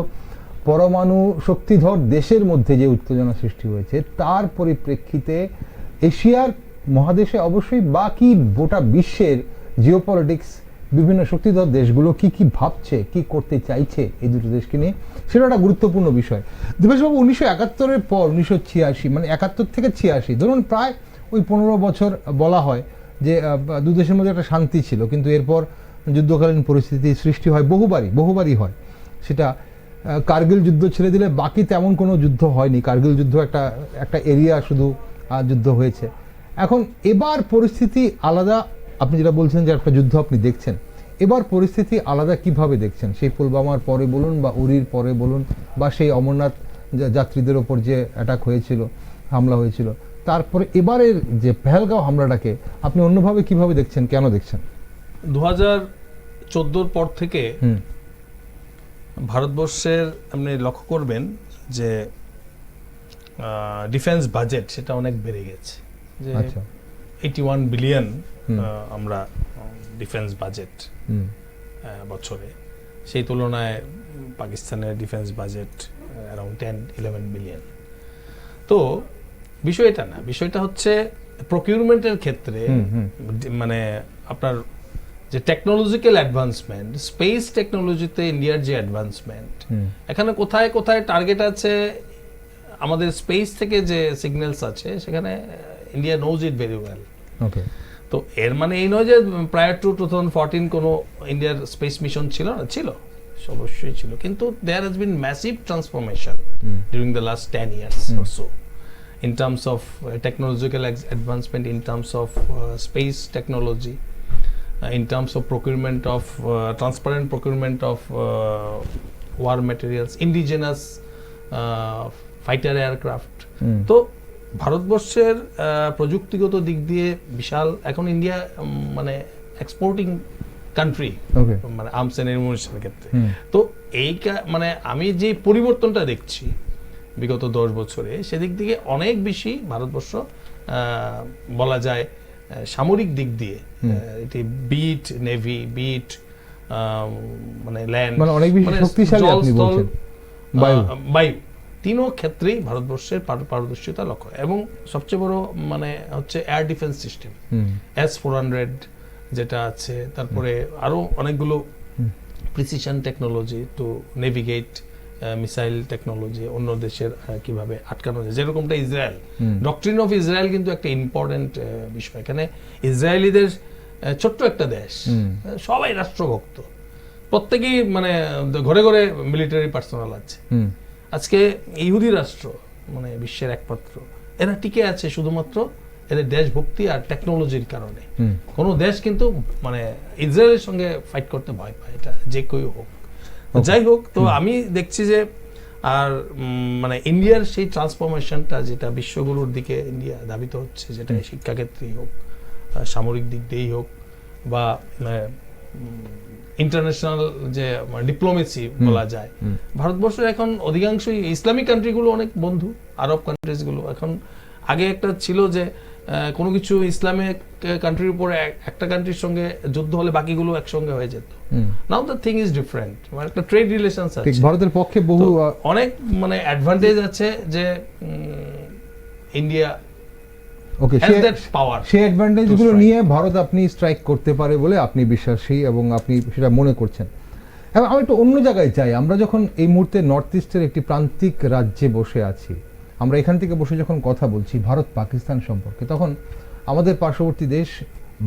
পরমাণু শক্তিধর দেশের মধ্যে যে উত্তেজনা সৃষ্টি হয়েছে, তার পরিপ্রেক্ষিতে এশিয়ার মহাদেশে অবশ্যই বাকি গোটা বিশ্বের জিওপলিটিক্স, বিভিন্ন শক্তিধর দেশগুলো কি ভাবছে, কি করতে চাইছে এই দুটো দেশকে নিয়ে, সেটা একটা গুরুত্বপূর্ণ বিষয়। দিবেশবাবু, 1971-এর পর 1986, মানে 71 থেকে 86, ধরুন প্রায় ওই 15 বছর বলা হয় যে দু দেশের মধ্যে একটা শান্তি ছিল, কিন্তু এরপর যুদ্ধকালীন পরিস্থিতি সৃষ্টি হয় বহুবারই হয়। সেটা কার্গিল যুদ্ধ ছেড়ে দিলে বাকি তেমন কোনো যুদ্ধ হয়নি। কার্গিল যুদ্ধ একটা এরিয়া শুধু যুদ্ধ হয়েছে। এখন এবার পরিস্থিতি আলাদা, আপনি যেটা বলছেন যে একটা যুদ্ধ আপনি দেখছেন, এবার পরিস্থিতি আলাদা কিভাবে দেখছেন? সেই পুলওয়ামার পরে বলুন বা উরির পরে বলুন বা সেই অমরনাথ যাত্রীদের ওপর যে অ্যাটাক হয়েছিল, হামলা হয়েছিল, তারপরে এবারের যে পেহেলগাঁও হামলাটাকে আপনি অন্যভাবে কিভাবে দেখছেন, কেন দেখছেন? 2014-র পর থেকে ভারতবর্ষের আপনি লক্ষ্য করবেন যে ডিফেন্স বাজেট সেটা অনেক বেড়ে গেছে, যে 81 বিলিয়ন আমরা ডিফেন্স বাজেট বছরে, সেই তুলনায় পাকিস্তানের ডিফেন্স বাজেট অ্যারাউন্ড 10-11 বিলিয়ন। তো বিষয়টা না, বিষয়টা হচ্ছে প্রকিউরমেন্টের ক্ষেত্রে মানে আপনার যে টেকনোলজিক্যাল অ্যাডভান্সমেন্ট, স্পেস টেকনোলজিতে ইন্ডিয়ার যে অ্যাডভান্সমেন্ট, এখানে কোথায় কোথায় টার্গেট আছে, আমাদের স্পেস থেকে যে সিগন্যালস আছে সেখানে India knows it very well. তো এর মানে এই নয় যে প্রায়ার টু 2014 কোনো ইন্ডিয়ার স্পেস মিশন ছিল না, ছিল, অবশ্যই ছিল, কিন্তু there has been massive transformation during the last 10 years or so in terms of technological advancement, in terms of space technology, in terms of procurement of transparent procurement of war materials, indigenous fighter aircraft. তো ভারতবর্ষের প্রযুক্তিগত দিক দিয়ে বিশাল, এখন ইন্ডিয়া মানে এক্সপোর্টিং কান্ট্রি, মানে আর্মস এন্ড অ্যামিউনিশনের ক্ষেত্রে। তো এই মানে আমি যে পরিবর্তনটা দেখছি বিগত 10 বছরে, সেদিক থেকে অনেক বেশি ভারতবর্ষ বলা যায় সামরিক দিক দিয়ে, এটি বিট নেভি, বিট মানে ল্যান্ড, মানে অনেক বেশি শক্তিশালী, আপনি বলছেন বায়ু, তিনও ক্ষেত্রেই ভারতবর্ষের পারদর্শিতা লক্ষ্য। এবং সবচেয়ে বড় মানে হচ্ছে এয়ার ডিফেন্স সিস্টেম, S-400 যেটা আছে, তারপরে আরো অনেকগুলো precision technology to navigate, missile technology, অন্য দেশের কিভাবে আটকানো যায়, যেরকমটা ইসরায়েল, ডক্ট্রিন অফ ইসরায়েল কিন্তু একটা ইম্পর্টেন্ট বিষয়। এখানে ইসরায়েলিদের ছোট্ট একটা দেশ, সবাই রাষ্ট্রভক্ত, প্রত্যেকেই মানে ঘরে ঘরে মিলিটারি পার্সোনাল আছে। আজকে ইহুদি রাষ্ট্র মানে বিশ্বের একমাত্র, এরা টিকে আছে শুধুমাত্র এদের দেশভক্তি আর টেকনোলজির কারণে। কোনো দেশ কিন্তু মানে ইসরায়েলের সঙ্গে ফাইট করতে ভয় পায়, এটা যে কেউ হোক। যাই হোক, তো আমি দেখছি যে আর মানে ইন্ডিয়ার সেই ট্রান্সফরমেশনটা যেটা বিশ্বগুলোর দিকে ইন্ডিয়া ধাবিত হচ্ছে, যেটা শিক্ষাক্ষেত্রেই হোক, সামরিক দিক দিয়েই হোক, বা ইন্টারন্যাশনাল যে ডিপ্লোমেসি বলা যায়, ভারতবর্ষ এখন অধিকাংশই ইসলামিক কান্ট্রিগুলো অনেক বন্ধু, আরব কান্ট্রিজগুলো। এখন আগে একটা ছিল যে কোনো কিছু ইসলামিক কান্ট্রির উপরে একটা কান্ট্রির সঙ্গে যুদ্ধ হলে বাকিগুলো একসঙ্গে হয়ে যেত। নাও দ্য থিং ইজ ডিফারেন্ট, মানে একটা ট্রেড রিলেশনস আছে। ভারতের পক্ষে বহু অনেক মানে অ্যাডভান্টেজ আছে যে ইন্ডিয়া ওকে, সেই অ্যাডভান্টেজগুলো নিয়ে ভারত আপনি স্ট্রাইক করতে পারে বলে আপনি বিশ্বাসী এবং আপনি সেটা মনে করছেন। এবং আমি একটু অন্য জায়গায় যাই। আমরা যখন এই মুহূর্তে নর্থ ইস্টের একটি প্রান্তিক রাজ্যে বসে আছি, আমরা এখান থেকে বসে যখন কথা বলছি ভারত পাকিস্তান সম্পর্কে, তখন আমাদের পার্শ্ববর্তী দেশ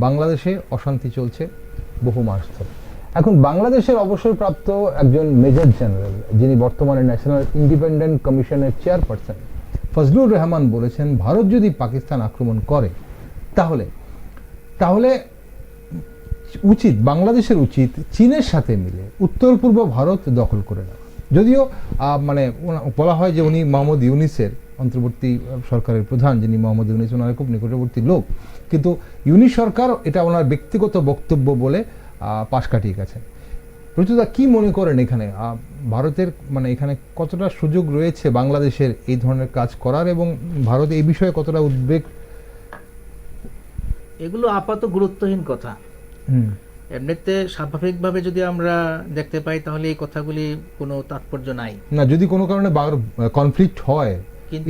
বাংলাদেশে অশান্তি চলছে বহু মাস ধরে। এখন বাংলাদেশের অবসরপ্রাপ্ত একজন মেজর জেনারেল, যিনি বর্তমানে ন্যাশনাল ইন্ডিপেন্ডেন্ট কমিশনের চেয়ারপারসন, ফজলুর রহমান বলেছেন ভারত যদি পাকিস্তান আক্রমণ করে তাহলে উচিত, বাংলাদেশের উচিত চীনের সাথে মিলে উত্তর পূর্ব ভারত দখল করে নেওয়া। যদিও মানে বলা হয় যে উনি মোহাম্মদ ইউনিসের অন্তর্বর্তী সরকারের প্রধান, যিনি মোহাম্মদ ইউনিস, ওনার খুব নিকটবর্তী লোক, কিন্তু ইউনিস সরকার এটা ওনার ব্যক্তিগত বক্তব্য বলে পাশ কাটিয়ে গেছেন। প্রচুরদা কি মনে করেন এখানে ভারতের মানে এখানে কতটা সুযোগ রয়েছে বাংলাদেশের এই ধরনের কাজ করার, এবং ভারত এই বিষয়ে কতটা উদ্বেগ? এগুলো আপাতত গুরুত্বহীন কথা। এমনিতে স্বাভাবিকভাবে যদি আমরা দেখতে পাই তাহলে এই কথাগুলি কোনো তাৎপর্য নাই। না, যদি কোনো কারণে কনফ্লিক্ট হয়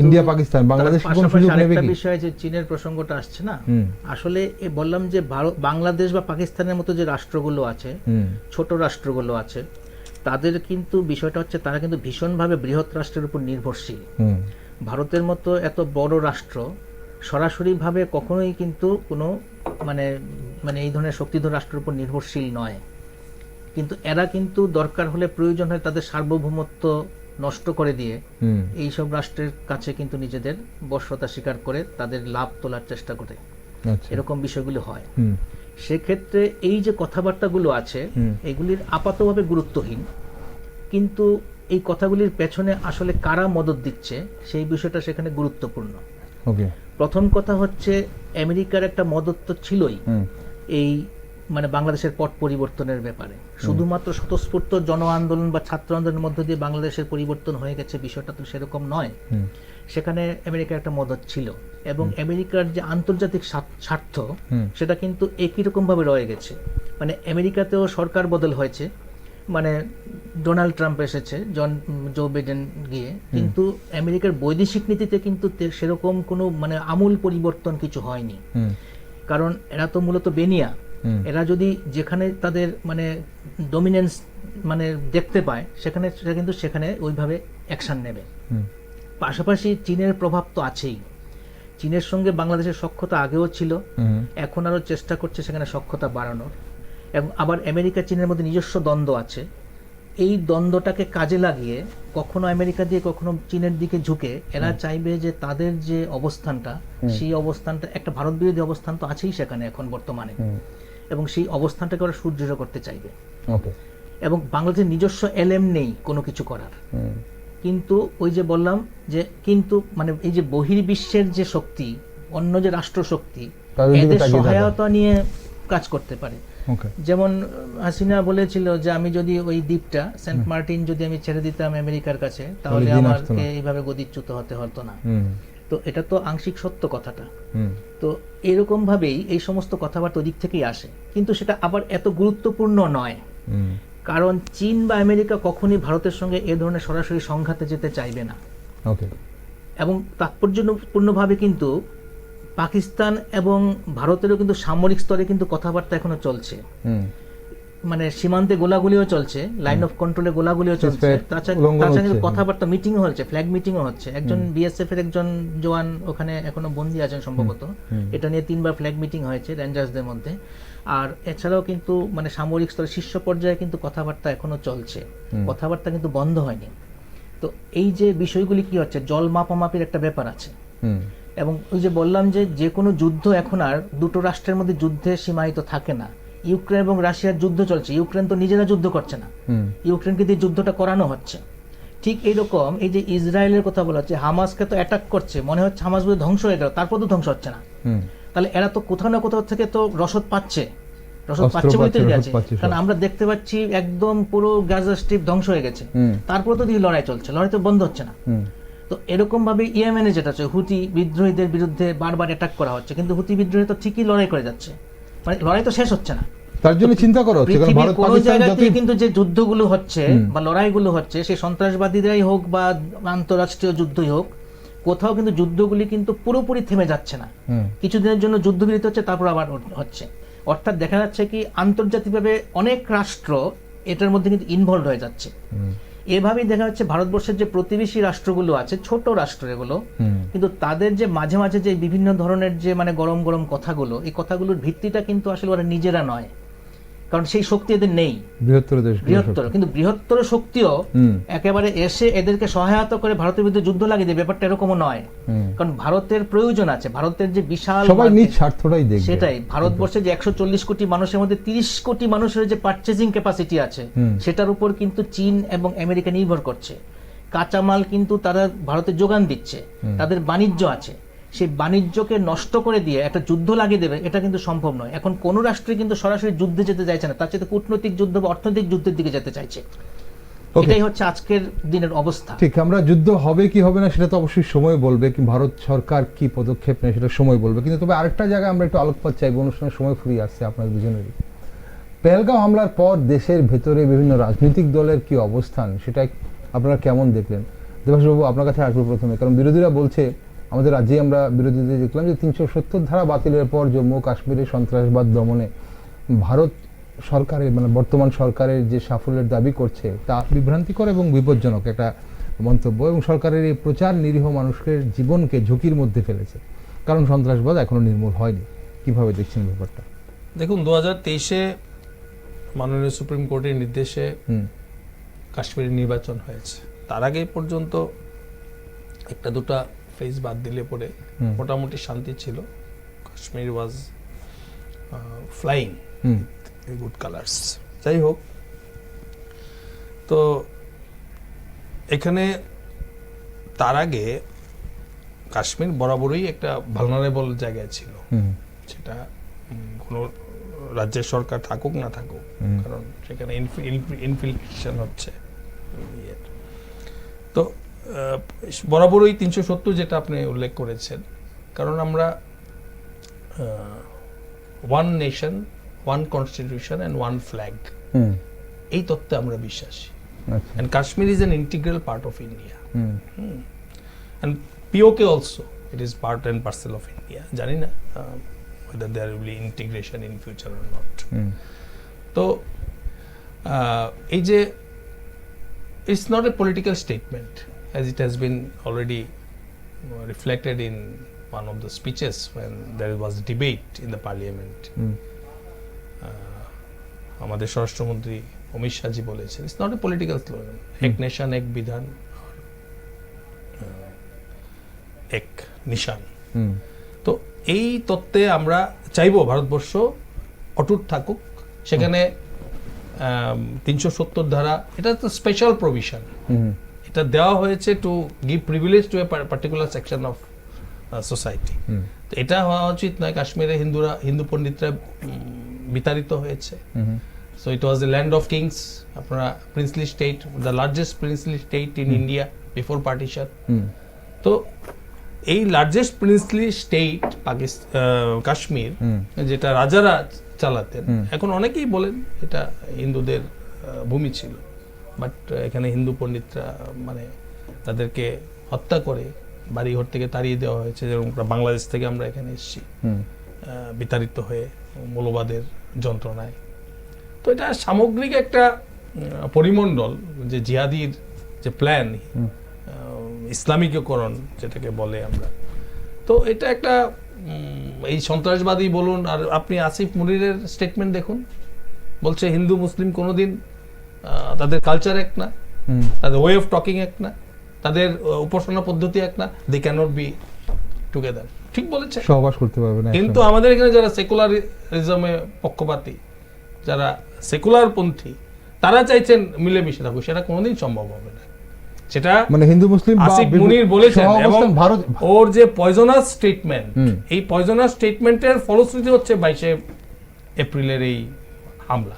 ইন্ডিয়া পাকিস্তান, বাংলাদেশ কোনো সুযোগ নেবে কি? বিষয় যে চীনের প্রসঙ্গটা আসছে না, আসলে বললাম যে বাংলাদেশ বা পাকিস্তানের মতো যে রাষ্ট্রগুলো আছে, ছোট রাষ্ট্রগুলো আছে, তাদের কিন্তু বিষয়টা হচ্ছে তারা কিন্তু ভীষণভাবে বৃহৎ রাষ্ট্রের উপর নির্ভরশীল। ভারতের মতো এত বড় রাষ্ট্র সরাসরিভাবে কখনোই কিন্তু কোনো মানে মানে এই ধরনের শক্তিধর রাষ্ট্রের উপর নির্ভরশীল নয়। কিন্তু এরা কিন্তু দরকার হলে প্রয়োজন হয় তাদের সার্বভৌমত্ব নষ্ট করে দিয়ে এইসব রাষ্ট্রের কাছে কিন্তু নিজেদের বশ্যতা স্বীকার করে তাদের লাভ তোলার চেষ্টা করে, এরকম বিষয়গুলো হয়। সেক্ষেত্রে এই যে কথাবার্তাগুলো আছে এগুলির আপাতভাবে গুরুত্বহীন, কিন্তু এই কথাগুলির পেছনে আসলে কারা মদত দিচ্ছে সেই বিষয়টা সেখানে গুরুত্বপূর্ণ। প্রথম কথা হচ্ছে আমেরিকার একটা মদত তো ছিলই এই মানে বাংলাদেশের পট পরিবর্তনের ব্যাপারে। শুধুমাত্র স্বতঃস্ফূর্ত জন আন্দোলন বা ছাত্র আন্দোলনের মধ্য দিয়ে বাংলাদেশের পরিবর্তন হয়ে গেছে বিষয়টা তো সেরকম নয়। সেখানে আমেরিকার একটা মদত ছিল, এবং আমেরিকার যে আন্তর্জাতিক স্বার্থ সেটা কিন্তু একই রকম ভাবে রয়ে গেছে। মানে আমেরিকাতেও সরকার বদল হয়েছে, মানে ডোনাল্ড ট্রাম্প এসেছে, জো বাইডেন গিয়ে, কিন্তু আমেরিকার বৈদেশিক নীতিতে কিন্তু সেরকম কোনো মানে আমূল পরিবর্তন কিছু হয়নি। কারণ এরা তো মূলত বেনিয়া, এরা যদি যেখানে তাদের মানে ডমিনেন্স মানে দেখতে পায় সেখানে কিন্তু সেখানে ওইভাবে অ্যাকশন নেবে। পাশাপাশি চীনের প্রভাব তো আছেই। চীনের সঙ্গে বাংলাদেশের সখ্যতা আগেও ছিল, এখন আরো চেষ্টা করছে সেখানে সখ্যতা বাড়ানোর। এবং আবার আমেরিকা চীনের মধ্যে নিজস্ব দ্বন্দ্ব আছে। এই দ্বন্দ্বটাকে কাজে লাগিয়ে কখনো আমেরিকা দিয়ে কখনো চীনের দিকে ঝুঁকে এরা চাইবে যে তাদের যে অবস্থানটা, সেই অবস্থানটা একটা ভারত বিরোধী অবস্থান তো আছেই সেখানে এখন বর্তমানে, এবং সেই অবস্থানটাকে ওরা সুদৃঢ় করতে চাইবে। এবং বাংলাদেশের নিজস্ব এলএম নেই কোনো কিছু করার, কিন্তু ওই যে বললাম যে কিন্তু মানে এই যে বহির্বিশ্বের যে শক্তি, অন্য যে রাষ্ট্র শক্তি, এদের সহায়তা নিয়ে কাজ করতে পারে। যেমন হাসিনা বলেছিল যে আমি যদি ওই দ্বীপটা সেন্ট মার্টিন যদি আমি ছেড়ে দিতাম আমেরিকার কাছে, তাহলে আমাকে এইভাবে গদিচ্যুত হতে হতো না। তো এটা তো আংশিক সত্য কথাটা। তো এরকম ভাবেই এই সমস্ত কথাবার্তা ওই দিক থেকেই আসে, কিন্তু সেটা আবার এত গুরুত্বপূর্ণ নয়, কারণ চীন বা আমেরিকা কখনই ভারতের সঙ্গে এ ধরনের সরাসরি সংঘাতে যেতে চাইবে না। এবং তাৎপর্যপূর্ণভাবে কিন্তু পাকিস্তান এবং ভারতেরও কিন্তু সামরিক স্তরে কিন্তু কথাবার্তা এখনো চলছে। মানে সীমান্তে গোলাগুলিও চলছে, লাইন অফ কন্ট্রোলে গোলাগুলিও চলছে, তাছাড়া কথাবার্তা মিটিংও হচ্ছে, ফ্ল্যাগ মিটিংও হচ্ছে। একজন বিএসএফ এর একজন জওয়ান ওখানে এখনো বন্দী আছেন সম্ভবত, এটা নিয়ে 3 বার ফ্ল্যাগ মিটিং হয়েছে রেঞ্জার্সদের মধ্যে। আর এছাড়াও কিন্তু মানে সামরিক স্তরে শীর্ষ পর্যায়ে কিন্তু কথাবার্তা এখনো চলছে, কথাবার্তা কিন্তু বন্ধ হয়নি। তো এই যে বিষয়গুলি কি হচ্ছে, জল মাপামাপির একটা ব্যাপার আছে। এবং ওই যে বললাম যে কোনো যুদ্ধ এখন আর দুটো রাষ্ট্রের মধ্যে যুদ্ধে সীমায়িত থাকে না। ইউক্রেন এবং রাশিয়ার যুদ্ধ চলছে, ইউক্রেন তো নিজেরা যুদ্ধ করছে না, ইউক্রেনকে দিয়ে যুদ্ধটা করানো হচ্ছে। ঠিক এইরকম এই যে ইসরায়েলের কথা বলা হচ্ছে, হামাসকে তো অ্যাটাক করছে, মনে হচ্ছে হামাস বোধহয় ধ্বংস হয়ে গেল, তারপর তো ধ্বংস হচ্ছে না। তাহলে এরা তো কোথাও না কোথাও থেকে তো রসদ পাচ্ছে বলতে গেছে। কারণ আমরা দেখতে পাচ্ছি একদম পুরো গাজা স্ট্রিপ ধ্বংস হয়ে গেছে, তারপর তো দিয়ে লড়াই চলছে, লড়াই তো বন্ধ হচ্ছে না। তো এরকম ভাবে ইয়েমেনে যেটা হচ্ছে, হুতি বিদ্রোহীদের বিরুদ্ধে বারবার অ্যাটাক করা হচ্ছে, কিন্তু হুতি বিদ্রোহী তো ঠিকই লড়াই করে যাচ্ছে, মানে লড়াই তো শেষ হচ্ছে না। তার জন্য চিন্তা করা হচ্ছে, কারণ ভারত কোন জায়গাতে কিন্তু যে যুদ্ধগুলো হচ্ছে বা লড়াইগুলো হচ্ছে, সেই সন্ত্রাসবাদীরাই হোক বা আন্তঃরাষ্ট্রীয় যুদ্ধই হোক, কোথাও কিন্তু যুদ্ধগুলি কিন্তু পুরোপুরি থেমে যাচ্ছে না। কিছুদিনের জন্য যুদ্ধবিরতি হচ্ছে, তারপর আবার হচ্ছে। অর্থাৎ দেখা যাচ্ছে কি আন্তর্জাতিকভাবে অনেক রাষ্ট্র এটার মধ্যে কিন্তু ইনভলভ হয়ে যাচ্ছে। এভাবেই দেখা যাচ্ছে ভারতবর্ষের যে প্রতিবেশী রাষ্ট্রগুলো আছে, ছোট রাষ্ট্র এগুলো, কিন্তু তাদের যে মাঝে মাঝে যে বিভিন্ন ধরনের যে মানে গরম গরম কথাগুলো, এই কথাগুলোর ভিত্তিটা কিন্তু আসলে ওরা নিজেরা নয়, কারণ সেই শক্তি এদের নেই। বৃহত্তর কিন্তু বৃহত্তর শক্তিও একেবারে এসে এদেরকে সহায়তা করে ভারতের বিরুদ্ধে যুদ্ধ লাগিয়ে দেবে, ব্যাপারটা এরকমও নয়। কারণ ভারতের প্রয়োজন আছে, ভারতের যে বিশাল সবাই নিজ স্বার্থটাই দেখবে। সেটাই, ভারতবর্ষে যে 140 কোটি মানুষের মধ্যে 30 কোটি মানুষের যে পারচেজিং ক্যাপাসিটি আছে, সেটার উপর কিন্তু চীন এবং আমেরিকা নির্ভর করছে। কাঁচামাল কিন্তু তারা ভারতে যোগান দিচ্ছে, তাদের বাণিজ্য আছে, সেই বাণিজ্যকে নষ্ট করে দিয়ে একটা যুদ্ধ লাগিয়ে দেবে, এটা কিন্তু সম্ভব নয়। এখন কোন রাষ্ট্রে কিন্তু সরাসরি যুদ্ধে যেতে চাইছে না, তার চেয়ে কূটনৈতিক যুদ্ধ বা অর্থনৈতিক যুদ্ধের দিকে যেতে চাইছে। এটাই হচ্ছে আজকের দিনের অবস্থা। ঠিক, আমরা যুদ্ধ হবে কি হবে না সেটা তো অবশ্যই সময় বলবে, কি ভারত সরকার কি পদক্ষেপ নেয় সেটা সময় বলবে। কিন্তু তবে আরেকটা জায়গায় আমরা একটু আলোকপাত চাইব, অনুষ্ঠানের সময় ফুরিয়ে আসছে আপনার দুজনেরই। পেহেলগাঁও হামলার পর দেশের ভেতরে বিভিন্ন রাজনৈতিক দলের কি অবস্থান, সেটা আপনারা কেমন দেখলেন? দেবাশিসবাবু, আপনার কাছে আসবো প্রথমে, কারণ বিরোধীরা বলছে, আমাদের রাজ্যে আমরা বিরোধীদের দেখলাম যে 370 ধারা বাতিলের পর জম্মু কাশ্মীরে সন্ত্রাসবাদ দমনে ভারত সরকারের মানে বর্তমান সরকারের যে সাফল্যের দাবি করছে তা বিভ্রান্তিকর এবং বিপজ্জনক একটা মন্তব্য, এবং সরকারের এই প্রচার নিরীহ মানুষের জীবনকে ঝুঁকির মধ্যে ফেলেছে, কারণ সন্ত্রাসবাদ এখনো নির্মূল হয়নি। কিভাবে দেখছেন ব্যাপারটা? দেখুন, 2023-এ মাননীয় সুপ্রিম কোর্টের নির্দেশে কাশ্মীরে নির্বাচন হয়েছে। তার আগে পর্যন্ত একটা দুটা ফেজ বাদ দিলে পরে মোটামুটি শান্তি ছিল। Kashmir was flying good colours. যাই হোক, তো এখানে তার আগে কাশ্মীর বরাবরই একটা ভালনারেবল জায়গায় ছিল, সেটা কোনো রাজ্যের সরকার থাকুক না থাকুক, কারণ সেখানে ইনফিলট্রেশন হচ্ছে। তো বরাবরই 370 যেটা আপনি উল্লেখ করেছেন, কারণ আমরা one nation, one constitution and one flag, এই তত্ত্বে আমরা বিশ্বাসী। And Kashmir is an integral part of India. And POK also, it is part and parcel of India. জানি না whether there will be integration in future or not. তো এই যে it's not a political statement, as it has been already reflected in one of the speeches when there was debate in the parliament. আমাদের স্বরাষ্ট্রমন্ত্রী অমিত শাহজি বলেছেন, it's not a political slogan, এক নেশন এক বিধান এক নিশান। তো এই তত্ত্বে আমরা চাইবো ভারতবর্ষ অটুট থাকুক। সেখানে 370 ধারা, এটা তো স্পেশাল প্রভিশন, এটা দেওয়া হয়েছে to give privilege two a particular section of society. তো এটা হওয়া উচিত নয়। কাশ্মীরে হিন্দু পণ্ডিতরা বিতাড়িত হয়েছে। So it was the land of kings, apna princely state, the largest princely state in India before partition. তো এই লার্জেস্ট প্রিন্সলি স্টেট কাশ্মীর, যেটা রাজারা চালাতেন, এখন অনেকেই বলেন এটা হিন্দুদের ভূমি ছিল, বাট এখানে হিন্দু পণ্ডিতরা মানে তাদেরকে হত্যা করে বাড়িঘর থেকে তাড়িয়ে দেওয়া হয়েছে। যেরকম বাংলাদেশ থেকে আমরা এখানে এসেছি বিতাড়িত হয়ে মৌলবাদের যন্ত্রণায়। তো এটা সামগ্রিক একটা পরিমণ্ডল, যে জিহাদির যে প্ল্যান, ইসলামিকীকরণ যেটাকে বলে আমরা, তো এটা একটা এই সন্ত্রাসবাদী বলুন, আর আপনি আসিফ মুনিরের স্টেটমেন্ট দেখুন, বলছে হিন্দু মুসলিম কোনোদিন তাদের কালচার এক না, তাদের ওয়ে অফ টকিং এক না, তাদের উপাসনা পদ্ধতি এক না, দে ক্যানট বি টুগেদার। ঠিক বলেছে, সহবাস করতে পারবে না। কিন্তু আমাদের এখানে যারা সেকুলারিজমে পক্ষপাতী, যারা সেকুলার পন্থী, তারা চাইছেন মিলেমিশে থাকুক, সেটা কোনোদিন সম্ভব হবে না। সেটা মানে হিন্দু মুসলিম আসিফ মুনির বলেছেন, এবং ভারত ওর যে পয়জনাস স্টেটমেন্ট, এই পয়জনাস স্টেটমেন্টের ফলশ্রুতি হচ্ছে 22শে এপ্রিলের এই হামলা।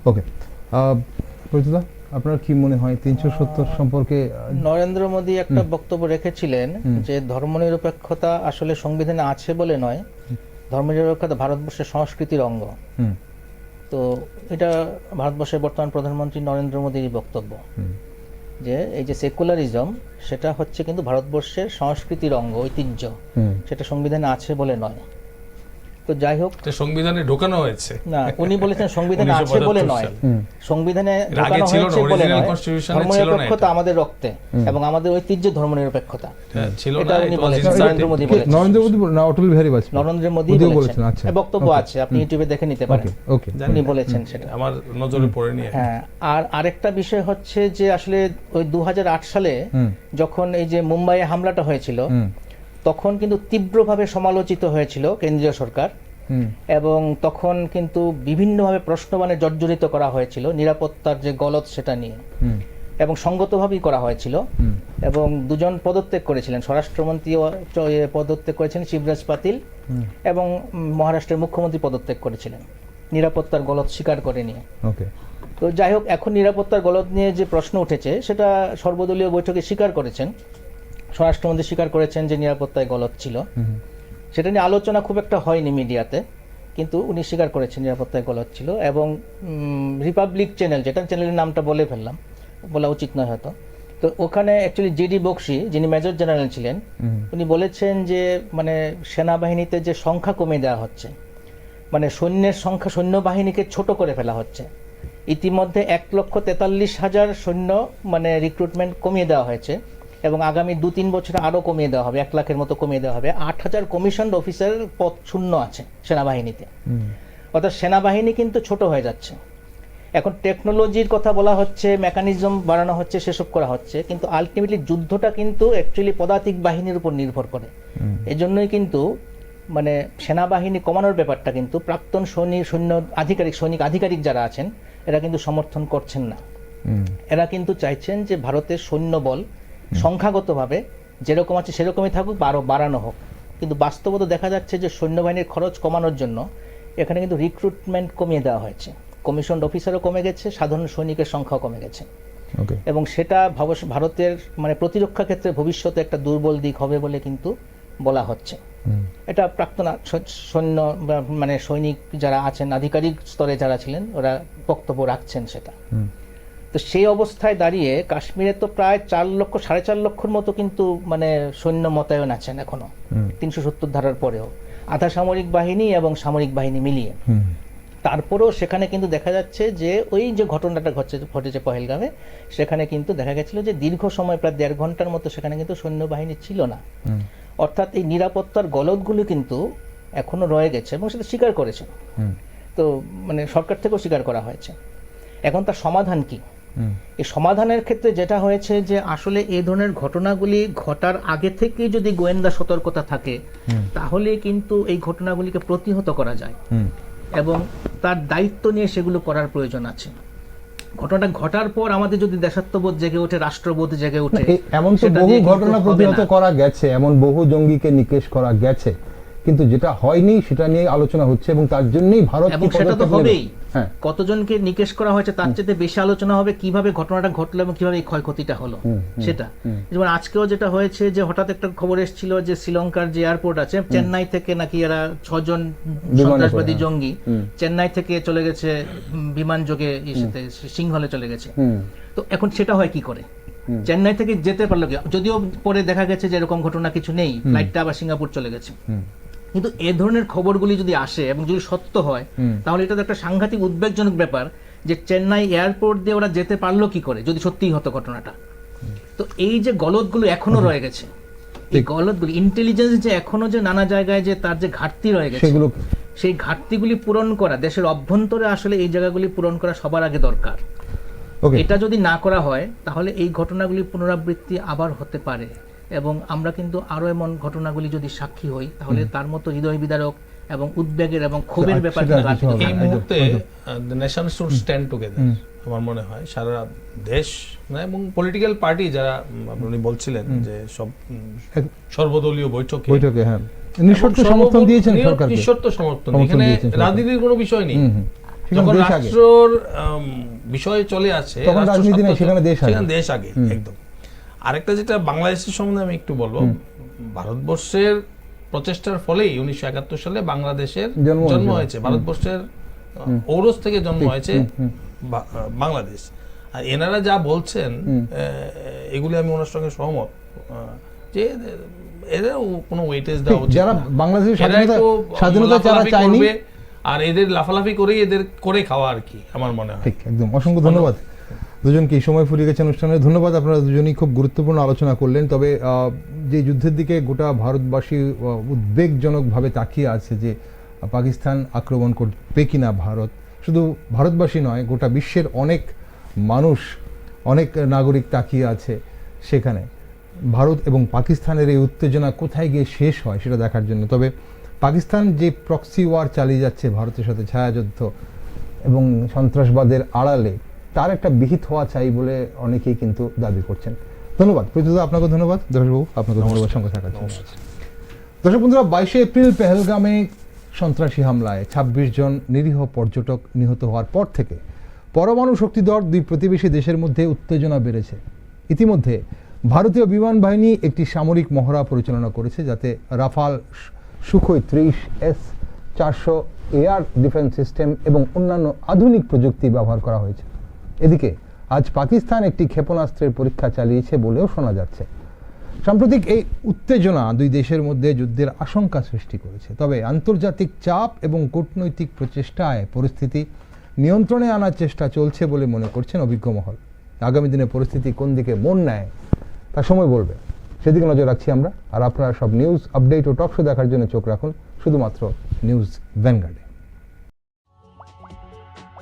ওকে, পরিচিতা, আপনার কি মনে হয় 370 সম্পর্কে? নরেন্দ্র মোদী একটা বক্তব্য রেখেছিলেন যে ধর্মনিরপেক্ষতা আসলে সংবিধানে আছে বলে নয়, ধর্মনিরপেক্ষতা ভারতবর্ষের সংস্কৃতির অঙ্গ। তো এটা ভারতবর্ষের বর্তমান প্রধানমন্ত্রী নরেন্দ্র মোদীর বক্তব্য, যে এই যে সেকুলারিজম সেটা হচ্ছে কিন্তু ভারতবর্ষের সংস্কৃতির অঙ্গ, ঐতিহ্য, সেটা সংবিধানে আছে বলে নয়। তো যাই হোক, সংবিধানে ঢোকানো হয়েছে না, উনি বলেছেন সংবিধানে আছে বলে নয়, সংবিধানে ঢোকানো হয়েছে বলে নয়, ধর্মনিরপেক্ষতা আমাদের রক্তে এবং আমাদের ঐতিহ্য ধর্মনিরপেক্ষতা ছিল এটা না। উনি বলেছেন, নরেন্দ্র মোদী বলেছেন। নরেন্দ্র মোদী না, অটল বিহারী বাজপেয়ী? নরেন্দ্র মোদী বলেছেন, আচ্ছা, বক্তব্য আছে, আপনি ইউটিউবে দেখে নিতে পারেন, ওকে, উনি বলেছেন সেটা, আমার নজরে পড়েনি। হ্যাঁ, আর আরেকটা বিষয় হচ্ছে যে আসলে ওই 2008 সালে যখন এই যে মুম্বাইয়ে হামলাটা হয়েছিল, তখন কিন্তু তীব্রভাবে সমালোচিত হয়েছিল কেন্দ্রীয় সরকার, এবং তখন কিন্তু বিভিন্নভাবে প্রশ্নবাণে জর্জরিত করা হয়েছিল নিরাপত্তার যে গলদ সেটা নিয়ে, এবং সঙ্গতভাবেই করা হয়েছিল, এবং দুজন পদত্যাগ করেছিলেন, স্বরাষ্ট্রমন্ত্রী পদত্যাগ করেছিলেন শিবরাজ পাতিল, এবং মহারাষ্ট্রের মুখ্যমন্ত্রী পদত্যাগ করেছিলেন নিরাপত্তার গলদ স্বীকার করে নিয়ে। তো যাই হোক, এখন নিরাপত্তার গলদ নিয়ে যে প্রশ্ন উঠেছে সেটা সর্বদলীয় বৈঠকে স্বীকার করেছেন, স্বরাষ্ট্রমন্ত্রী স্বীকার করেছেন যে নিরাপত্তায় গলদ ছিল। সেটা নিয়ে আলোচনা খুব একটা হয়নি মিডিয়াতে, কিন্তু উনি স্বীকার করেছেন নিরাপত্তায় গলদ ছিল। এবং রিপাবলিক চ্যানেল, যেটা চ্যানেলের নামটা বলে ফেললাম, বলা উচিত নয় হয়তো, তো ওখানে অ্যাকচুয়ালি জিডি বক্সি, যিনি মেজর জেনারেল ছিলেন, উনি বলেছেন যে মানে সেনাবাহিনীতে যে সংখ্যা কমিয়ে দেওয়া হচ্ছে, মানে সৈন্যের সংখ্যা, সৈন্যবাহিনীকে ছোট করে ফেলা হচ্ছে। ইতিমধ্যে 1,43,000 সৈন্য মানে রিক্রুটমেন্ট কমিয়ে দেওয়া হয়েছে, এবং আগামী 2-3 বছরে আরও কমিয়ে দেওয়া হবে, 1 লাখের মতো কমিয়ে দেওয়া হবে। 8,000 কমিশনড অফিসার পদ শূন্য আছে সেনাবাহিনীতে। অর্থাৎ সেনাবাহিনী কিন্তু ছোট হয়ে যাচ্ছে। এখন টেকনোলজির কথা বলা হচ্ছে, মেকানিজম বাড়ানো হচ্ছে, সেসব করা হচ্ছে, কিন্তু আলটিমেটলি যুদ্ধটা কিন্তু অ্যাকচুয়ালি পদাতিক বাহিনীর উপর নির্ভর করে। এজন্যই কিন্তু মানে সেনাবাহিনী কমানোর ব্যাপারটা কিন্তু প্রাক্তন সৈনিক আধিকারিক যারা আছেন এরা কিন্তু সমর্থন করছেন না। এরা কিন্তু চাইছেন যে ভারতের সৈন্যবল সংখ্যাগতভাবে যেরকম আছে সেরকমই থাকুক, আরও বাড়ানো হোক। কিন্তু বাস্তবতা দেখা যাচ্ছে যে সৈন্যবাহিনীর খরচ কমানোর জন্য এখানে কিন্তু রিক্রুটমেন্ট কমিয়ে দেওয়া হয়েছে, কমিশন অফিসারও কমে গেছে, সাধারণ সৈনিকের সংখ্যাও কমে গেছে। এবং সেটা ভারতের মানে প্রতিরক্ষা ক্ষেত্রে ভবিষ্যতে একটা দুর্বল দিক হবে বলে কিন্তু বলা হচ্ছে। এটা প্রাক্তন সৈন্য মানে সৈনিক যারা আছেন, আধিকারিক স্তরে যারা ছিলেন, ওরা বক্তব্য রাখছেন সেটা। তো সেই অবস্থায় দাঁড়িয়ে কাশ্মীরে তো প্রায় 4,00,000-4.5 লক্ষের মতো কিন্তু মানে সৈন্য মোতায়েন আছেন এখনো 370 ধারার পরেও, আধা সামরিক বাহিনী এবং সামরিক বাহিনী মিলিয়ে। তারপরেও সেখানে কিন্তু দেখা যাচ্ছে যে ওই যে ঘটনাটা ঘটেছে পহেলগামে, সেখানে কিন্তু দেখা গেছিল যে দীর্ঘ সময় প্রায় 1.5 ঘন্টার মতো সেখানে কিন্তু সৈন্যবাহিনী ছিল না। অর্থাৎ এই নিরাপত্তার গলদগুলো কিন্তু এখনো রয়ে গেছে, এবং সেটা স্বীকার করেছে। তো মানে সরকার থেকেও স্বীকার করা হয়েছে। এখন তার সমাধান কি? এই সমাধানের ক্ষেত্রে যেটা হয়েছে যে আসলে এই ধরনের ঘটনাগুলি ঘটার আগে থেকেই যদি গোয়েন্দা সতর্কতা থাকে, তাহলে কিন্তু এই ঘটনাগুলিকে প্রতিহত করা যায়, এবং তার দায়িত্ব নিয়ে সেগুলো করার প্রয়োজন আছে। ঘটনাটা ঘটার পর আমাদের যদি দেশাত্মবোধ জেগে ওঠে, রাষ্ট্রবোধ জেগে ওঠে, এমন তো বহু ঘটনা প্রতিহত করা গেছে, এমন বহু জঙ্গিকে নিকেশ করা গেছে, কিন্তু যেটা হয়নি সেটা নিয়ে আলোচনা হচ্ছে, এবং তার জন্যই ভারত এবং সেটা তো হবেই। কতজনকে নিকেশ করা হয়েছে তার চেয়ে বেশি আলোচনা হবে কিভাবে ঘটনাটা ঘটলো এবং কিভাবে এই ক্ষয়ক্ষতিটা হলো সেটা। যেমন আজকেও যেটা হয়েছে যে হঠাৎ একটা খবর এসেছিল যে শ্রীলঙ্কার যে এয়ারপোর্ট আছে, চেন্নাই থেকে নাকি এরা 6 জন সন্ত্রাসবাদী জঙ্গি চেন্নাই থেকে চলে গেছে বিমান যোগে, সিংহলে চলে গেছে। তো এখন সেটা হয় কি করে? চেন্নাই থেকে যেতে পারলো কি? যদিও পরে দেখা গেছে যে এরকম ঘটনা কিছু নেই, ফ্লাইটটা আবার সিঙ্গাপুর চলে গেছে। কিন্তু এ ধরনের খবরগুলি যদি আসে এবং যদি সত্য হয় তাহলে এটা তো একটা সাংঘাতিক উদ্বেগজনক ব্যাপার যে চেন্নাই এয়ারপোর্ট দিয়ে ওরা যেতে পারলো কি করে যদি সত্যিই হতো ঘটনাটা। তো এই যে গলদগুলো এখনো রয়ে গেছে, এই গলদগুলি ইন্টেলিজেন্স যে এখনো যে নানা জায়গায় যে তার যে ঘাটতি রয়ে গেছে সেগুলো সেই ঘাটতিগুলি পূরণ করা দেশের অভ্যন্তরে আসলে এই জায়গাগুলি পূরণ করা সবার আগে দরকার। ওকে এটা যদি না করা হয় তাহলে এই ঘটনাগুলি পুনরাবৃত্তি আবার হতে পারে এবং আমরা কিন্তু আরো এমন ঘটনাগুলি যদি সাক্ষী হই তাহলে তার মতো হৃদয় বিদারক এবং উদ্বেগের এবং ক্ষোভের ব্যাপার সেটা কিন্তু আর কিছু কিছু হবে এই থাকবে না। মুহূর্তে the nation should stand together আমার মনে হয় সারা দেশ এবং পলিটিক্যাল পার্টি যারা আপনি বলছিলেন যে সব সর্বদলীয় বৈঠকে হ্যাঁ নিঃশর্ত সমর্থন দিয়েছেন সরকারকে, নিঃশর্ত সমর্থন সমর্থন এখানে দিয়েছেন সরকারকে। রাজনীতির কোনো বিষয় নেই। সেখানে যখন দেশ আগে, রাষ্ট্রর বিষয় চলে আসে তখন রাষ্ট্র রাজনীতি নেই, স্বার্থ- সেখানে দেশ আগে। সেখানে দেশ আগে একদম। আরেকটা যেটা বাংলাদেশের সম্বন্ধে আমি একটু বলবো, ভারতবর্ষের প্রচেষ্টার ফলেই 1971 সালে বাংলাদেশের জন্ম হয়েছে, ভারতবর্ষের ঔরস থেকে জন্ম হয়েছে বাংলাদেশ। আর এনারা যা বলছেন এগুলি আমি ওনার সঙ্গে সহমত যে এদের কোনো ওয়েটেজ দেওয়া উচিত যারা না। বাংলাদেশের এরা স্বাধীনতা একটু যারা লাফালাফি চায়নি, করবে, আর এদের লাফালাফি করেই এদের করে খাওয়া আর কি আমার মনে হয়। ঠিক একদম। অসংখ্য ধন্যবাদ দুজনকে, এই সময় ফুরিয়ে গেছে অনুষ্ঠানে। ধন্যবাদ, আপনারা দুজনই খুব গুরুত্বপূর্ণ আলোচনা করলেন। তবে যে যুদ্ধের দিকে গোটা ভারতবাসী উদ্বেগজনকভাবে তাকিয়ে আছে যে পাকিস্তান আক্রমণ করবে কিনা ভারত, শুধু ভারতবাসী নয় গোটা বিশ্বের অনেক মানুষ, অনেক নাগরিক তাকিয়ে আছে সেখানে ভারত এবং পাকিস্তানের এই উত্তেজনা কোথায় গিয়ে শেষ হয় সেটা দেখার জন্য। তবে পাকিস্তান যে প্রক্সি ওয়ার চালিয়ে যাচ্ছে ভারতের সাথে, ছায়াযুদ্ধ এবং সন্ত্রাসবাদের আড়ালে, তার একটা বিহিত হওয়া চাই বলে অনেকেই কিন্তু দাবি করছেন। ধন্যবাদ প্রীতিদা, আপনাকে ধন্যবাদ। দর্শকবাবু আপনাকে ধন্যবাদ সঙ্গে থাকার জন্য। দর্শক বন্ধুরা, 22 এপ্রিল পেহেলগামে সন্ত্রাসী হামলায় 26 জন নিরীহ পর্যটক নিহত হওয়ার পর থেকে পরমাণু শক্তিধর দুই প্রতিবেশী দেশের মধ্যে উত্তেজনা বেড়েছে। ইতিমধ্যে ভারতীয় বিমান বাহিনী একটি সামরিক মহড়া পরিচালনা করেছে, যাতে Rafale, Sukhoi 30S-400 air defence system এবং অন্যান্য আধুনিক প্রযুক্তি ব্যবহার করা হয়েছে। এদিকে আজ পাকিস্তান একটি ক্ষেপণাস্ত্রের পরীক্ষা চালিয়েছে বলেও শোনা যাচ্ছে। সাম্প্রতিক এই উত্তেজনা দুই দেশের মধ্যে যুদ্ধের আশঙ্কা সৃষ্টি করেছে। তবে আন্তর্জাতিক চাপ এবং কূটনৈতিক প্রচেষ্টায় পরিস্থিতি নিয়ন্ত্রণে আনার চেষ্টা চলছে বলে মনে করছেন অভিজ্ঞ মহল। আগামী দিনে পরিস্থিতি কোন দিকে মন নেয় তা সময় বলবে, সেদিকে নজর রাখছি আমরা। আর আপনারা সব নিউজ আপডেট ও টক শো দেখার জন্য চোখ রাখুন শুধুমাত্র নিউজ ভ্যানগার্ডে।